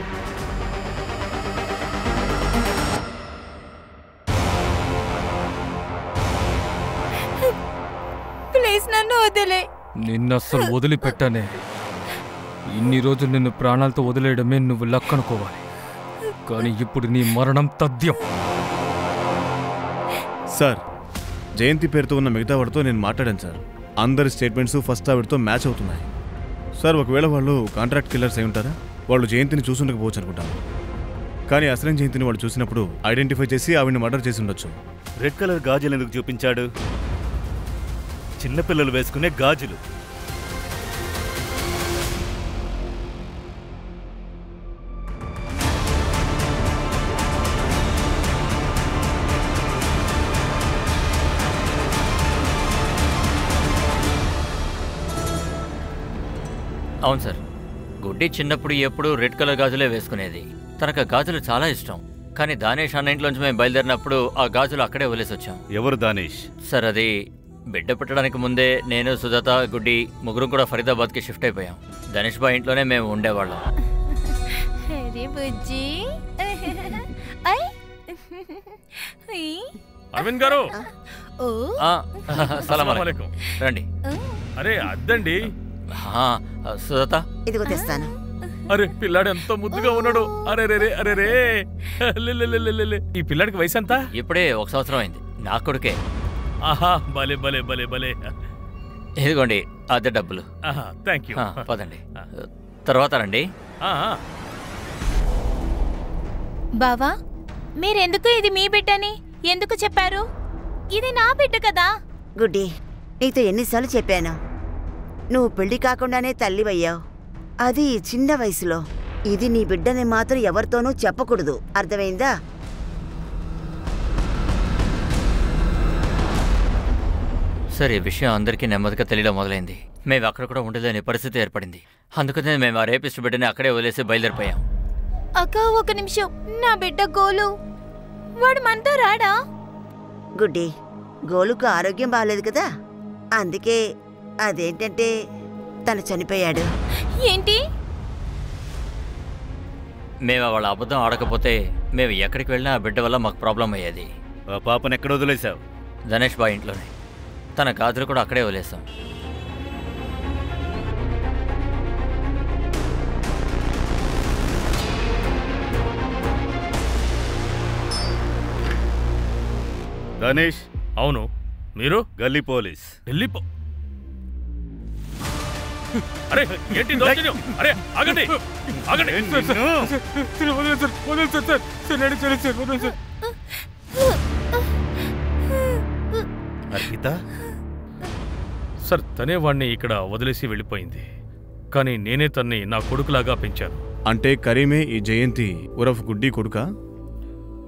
ప్లీజ్ నన్ను వదిలే. నిన్ను అస్సలు వదిలిపెట్టానే. ఇన్ని రోజులు నిన్ను ప్రాణాలతో వదిలేయడమే నువ్వు లక్కనుకోవాలి. కానీ ఇప్పుడు నీ మరణం తథ్యం. సార్, జయంతి పేరుతో ఉన్న మిగతా వాడితో నేను మాట్లాడాను సార్. అందరి స్టేట్మెంట్స్ ఫస్ట్ ఆవిడతో మ్యాచ్ అవుతున్నాయి. సార్, ఒకవేళ వాళ్ళు కాంట్రాక్ట్ కిల్లర్స్ అయి ఉంటారా? వాళ్ళు జయంతిని చూసుండకపోవచ్చు అనుకుంటాను. కానీ అసలైన జయంతిని వాళ్ళు చూసినప్పుడు ఐడెంటిఫై చేసి ఆవిడని మర్డర్ చేసి ఉండొచ్చు. రెడ్ కలర్ గాజులు ఎందుకు చూపించాడు? చిన్నపిల్లలు వేసుకునే గాజులు. అవును సార్, గుడ్డి చిన్నప్పుడు ఎప్పుడు రెడ్ కలర్ గాజులే వేసుకునేది. తనకు ఆ గాజులు చాలా ఇష్టం. కానీ దానేష్ అన్న ఇంట్లోంచి మేము బయలుదేరినప్పుడు ఆ గాజులు అక్కడే వదిలేసి వచ్చాం. ఎవరు దానేష్? సార్, అది బిడ్డ పుట్టడానికి ముందే నేను, సుజాత, గుడ్డి 3 కూడా ఫరీదాబాద్కి షిఫ్ట్ అయిపోయాం. ధనేష్ బాయ్ ఇంట్లోనే మేము ఉండేవాళ్ళం. బుజ్జి అరవింద్ గారు సలాం అలైకుం. రండి. అరే అద్దండి. సుజాత ఇదిగో తెస్తాను. అరే పిల్లాడు ఎంత ముద్దుగా ఉన్నాడు. అరే రే అరే రే. ఈ పిల్లాడికి వయసు ఎంత? ఇప్పుడే 1 సంవత్సరం అయింది. నా కొడుకే. ఆహా భలే భలే భలే భలే. ఇదిగోండి అద్దె డబ్బులు. Thank you. పదండి, తర్వాత రండి. బావా, మీరెందుకు ఇది మీ బిడ్డని ఎందుకు చెప్పారు? ఇది నా బిడ్డ కదా. గుడ్డి, నీతో ఎన్నిసార్లు చెప్పాను, నువ్వు పెళ్లి కాకుండానే తల్లివయ్యావు, అది చిన్న వయసులో. ఇది నీ బిడ్డని మాత్రం ఎవరితోనూ చెప్పకూడదు, అర్థమైందా? సరే, ఈ విషయం అందరికీ నెమ్మదిగా తెలియడం మొదలైంది. మేము అక్కడ కూడా ఉండలేని పరిస్థితి ఏర్పడింది. అందుకనే మేము ఆ రేపిస్ట్ బిడ్డని అక్కడే వదిలేసి బయలుదేరిపోయాం. అక్క, 1 నిమిషం. నా బిడ్డ గోలు, వాడు మనతో రాడా? గుడ్డి, గోలుకు ఆరోగ్యం బాగాలేదు కదా, అందుకే అదేంటంటే తను చనిపోయాడు. ఏంటి? మేము వాళ్ళ అబద్ధం ఆడకపోతే మేము ఎక్కడికి వెళ్ళినా ఆ బిడ్డ వల్ల మాకు ప్రాబ్లం అయ్యేది. ఆ పాపను ఎక్కడ వదిలేసావు? ధనేష్ బాయ్ ఇంట్లోనే. తన గాజులు కూడా అక్కడే వదిలేసాం. ధనేష్? అవును. మీరు? గల్లీ పోలీస్. ఢిల్లీ అరే ఏంటి దౌర్జన్యం? అరే ఆగండి ఆగండి. అర్పిత? సార్, తనే వాణ్ణి ఇక్కడ వదిలేసి వెళ్ళిపోయింది. కానీ నేనే తన్ని నా కొడుకులాగా పెంచాను. అంటే కరీమే ఈ జయంతి ఉరఫ్ గుడ్డి కొడుకా?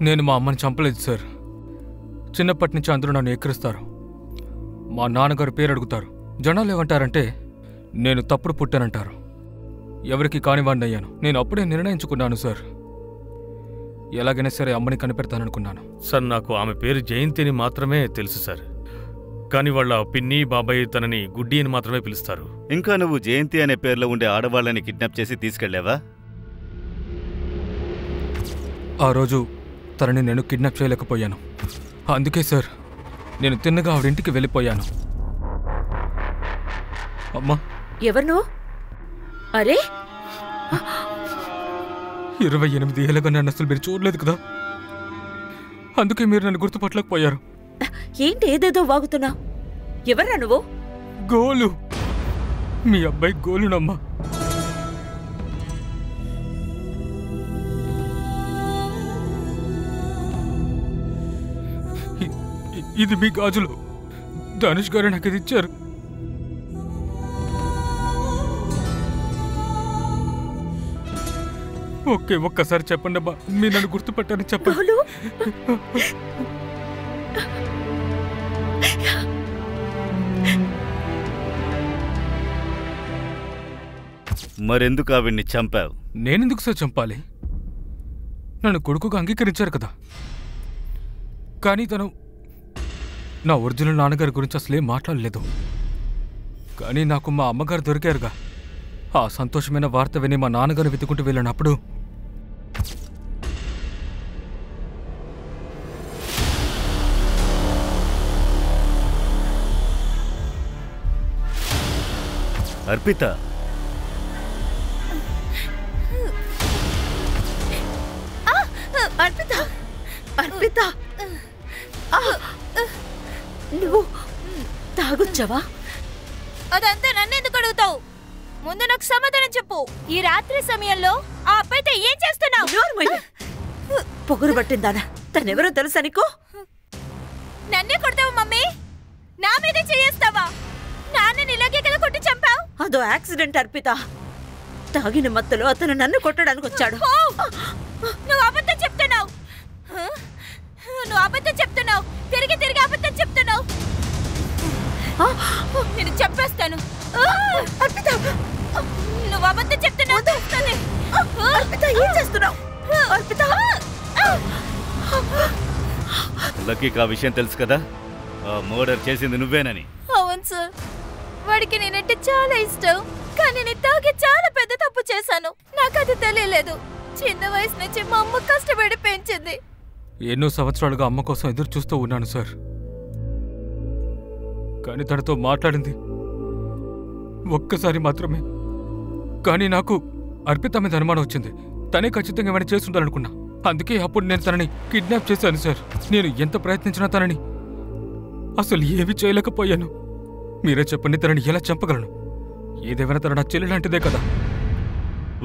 నేను మా అమ్మని చంపలేదు సార్. చిన్నప్పటి నుంచి అందరూ నన్ను ఎక్కిరిస్తారు. మా నాన్నగారు పేరు అడుగుతారు. జనాలు ఏమంటారంటే నేను తప్పుడు పుట్టానంటారు. ఎవరికి కానివాడిని అయ్యాను. నేను అప్పుడే నిర్ణయించుకున్నాను సార్, ఎలాగైనా సరే అమ్మని కనిపెడతాననుకున్నాను. సార్, నాకు ఆమె పేరు జయంతిని మాత్రమే తెలుసు సార్. కానీ వాళ్ళ పిన్ని బాబాయ్ తనని గుడ్డి అని మాత్రమే పిలుస్తారు. ఇంకా నువ్వు జయంతి అనే పేర్లో ఉండే ఆడవాళ్ళని కిడ్నాప్ చేసి తీసుకెళ్లావా? ఆ రోజు తనని నేను కిడ్నాప్ చేయలేకపోయాను. అందుకే సార్ నేను తిన్నగా ఆవిడింటికి వెళ్ళిపోయాను. అమ్మా, ఎవరు నువ్వు? అరే 28 ఏళ్ళగా నన్ను అసలు మీరు చూడలేదు కదా, అందుకే మీరు నన్ను గుర్తుపట్టలేకపోయారు. ఏంటి ఏదేదో వాగుతున్నావు? ఎవర్రా నువ్వు? గోలు, మీ అబ్బాయి గోలునమ్మా. ఇది మీ గాజులు. ధనుష్ గారు నాకు ఇది ఇచ్చారు. ఒక్కసారి చెప్పండి అబ్బా, మీరు నన్ను గుర్తుపట్టారని చెప్పండి. మరెందుకు ఆవిడ్ని చంపావు? నేనెందుకు సార్ చంపాలి? నన్ను కొడుకుగా అంగీకరించారు కదా. కానీ తను నా ఒరిజినల్ నాన్నగారి గురించి అసలేం మాట్లాడలేదు. కానీ నాకు మా అమ్మగారు దొరికారుగా. ఆ సంతోషమైన వార్త విని మా నాన్నగారు వెతుకుంటూ వెళ్ళినప్పుడు అర్పిత, అర్పిత, అర్పిత, నువ్వు తాగొచ్చావా? అదంతా నన్నెందుకు అడుగుతావు? ముందు నాకు సమాధానం చెప్పు. ఈ రాత్రి సమయంలో ఆ అబ్బాయితో ఏం చేస్తున్నావు? పొగరు పట్టిందానా? తనెవరో తెలుసా నీకు? నన్నే కొడతావు మమ్మీ? నా మీదే చేయేస్తావా? నాన్నని ఇలాగే కదా కొట్టి చంపావు? అదో యాక్సిడెంట్ అర్పిత. తాగిన మత్తులో అతను నన్ను కొట్టడానికి వచ్చాడు. నువ్వు అబద్ధం చెప్తున్నావు. నువ్వు అబద్ధం చెప్తున్నావు. తిరిగి తిరిగి అబద్ధం చెప్తున్నావు. నేను చెప్పేస్తాను. అర్పిత, నువ్వు అబద్ధం చెప్తున్నావు. అర్పిత, ఏం చేస్తున్నావు? అర్పిత, లక్కీకి ఆ విషయం తెలుసు కదా, ఆ మర్డర్ చేసింది నువ్వేనని. అవును సార్, వాడికి నేనంటే చాలా ఇష్టం. కానీ నేను తాగి చాలా పెద్ద తప్పు చేశాను. నాకు అది తెలియలేదు. చిన్న వయసు నుంచి మా అమ్మ కష్టపడి పెంచింది. ఎన్నో సంవత్సరాలుగా అమ్మ కోసం ఎదురు చూస్తూ ఉన్నాను సార్. కానీ తనతో మాట్లాడింది ఒక్కసారి మాత్రమే. కానీ నాకు అర్పిత మీద అనుమానం వచ్చింది. తనే ఖచ్చితంగా ఏమైనా చేస్తుండాలనుకున్నా. అందుకే అప్పుడు నేను తనని కిడ్నాప్ చేశాను సార్. నేను ఎంత ప్రయత్నించినా తనని అసలు ఏవి చేయలేకపోయాను. మీరే చెప్పండి, తనని ఎలా చంపగలను? ఏదేమైనా తన నా చెల్లి లాంటిదే కదా.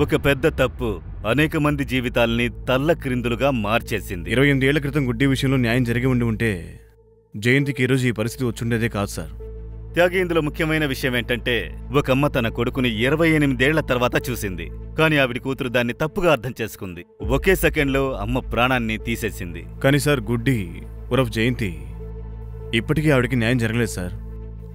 ఒక పెద్ద తప్పు అనేక మంది జీవితాల్ని తల్లక్రిందులుగా మార్చేసింది. 28 ఏళ్ల క్రితం గుడ్డి విషయంలో న్యాయం జరిగి ఉంటే జయంతికి ఈరోజు ఈ పరిస్థితి వచ్చుండేదే కాదు సార్. త్యాగి, ఇందులో ముఖ్యమైన విషయం ఏంటంటే ఒక అమ్మ తన కొడుకుని 28 ఏళ్ల తర్వాత చూసింది. కానీ ఆవిడ కూతురు దాన్ని తప్పుగా అర్థం చేసుకుంది. ఒకే సెకండ్లో అమ్మ ప్రాణాన్ని తీసేసింది. కానీ సార్, గుడ్డి ఉరఫ్ జయంతి ఇప్పటికీ ఆవిడకి న్యాయం జరగలేదు సార్.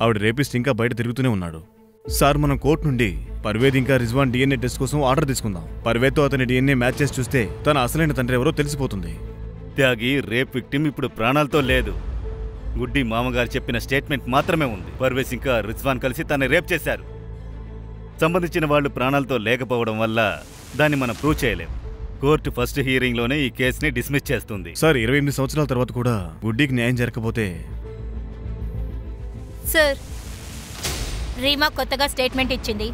ఆవిడ రేపిస్ట్ ఇంకా బయట తిరుగుతూనే ఉన్నాడు సార్. మనం కోర్టు నుండి పర్వేద్ ఇంకా రిజ్వాన్ DNA టెస్ట్ కోసం ఆర్డర్ తీసుకుందాం. పర్వేద్తో అతని DNA మ్యాచ్ చేసి చూస్తే తన అసలైన తండ్రి ఎవరో తెలిసిపోతుంది. త్యాగి, రేప్ విక్టిమ్ ఇప్పుడు ప్రాణాలతో లేదు. గుడ్డి మామగారు చెప్పిన స్టేట్మెంట్ మాత్రమే ఉంది. పర్వేజ్ ఇంకా రిజ్వాన్ కలిసి తనని రేప్ చేశారు. సంబంధించిన వాళ్ళు ప్రాణాలతో లేకపోవడం వల్ల దాన్ని మనం ప్రూవ్ చేయలేం. కోర్టు ఫస్ట్ హియరింగ్లోనే ఈ కేసుని డిస్మిస్ చేస్తుంది. సార్, 28 సంవత్సరాల తర్వాత కూడా గుడ్డికి న్యాయం జరగకపోతే? సార్, రీమా కొత్తగా స్టేట్మెంట్ ఇచ్చింది.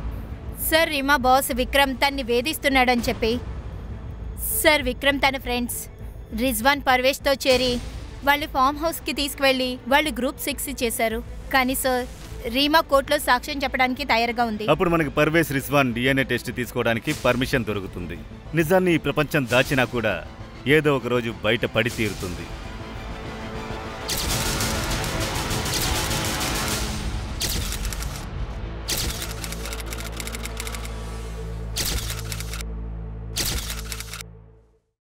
సార్, రీమా బాస్ విక్రమ్ తన్ని వేధిస్తున్నాడని చెప్పి సార్ విక్రమ్ తన ఫ్రెండ్స్ రిజ్వాన్ పర్వేష్తో చేరి వాళ్ళు ఫామ్ హౌస్కి తీసుకువెళ్ళి వాళ్ళు గ్రూప్ 6 చేశారు. కానీ సార్, రీమా కోర్టులో సాక్ష్యం చెప్పడానికి తయారుగా ఉంది. అప్పుడు మనకి పర్వేజ్ రిజ్వాన్ DNA టెస్ట్ తీసుకోవడానికి పర్మిషన్ దొరుకుతుంది. నిజాన్ని ఈ ప్రపంచం దాచినా కూడా ఏదో ఒక రోజు బయట పడి తీరుతుంది.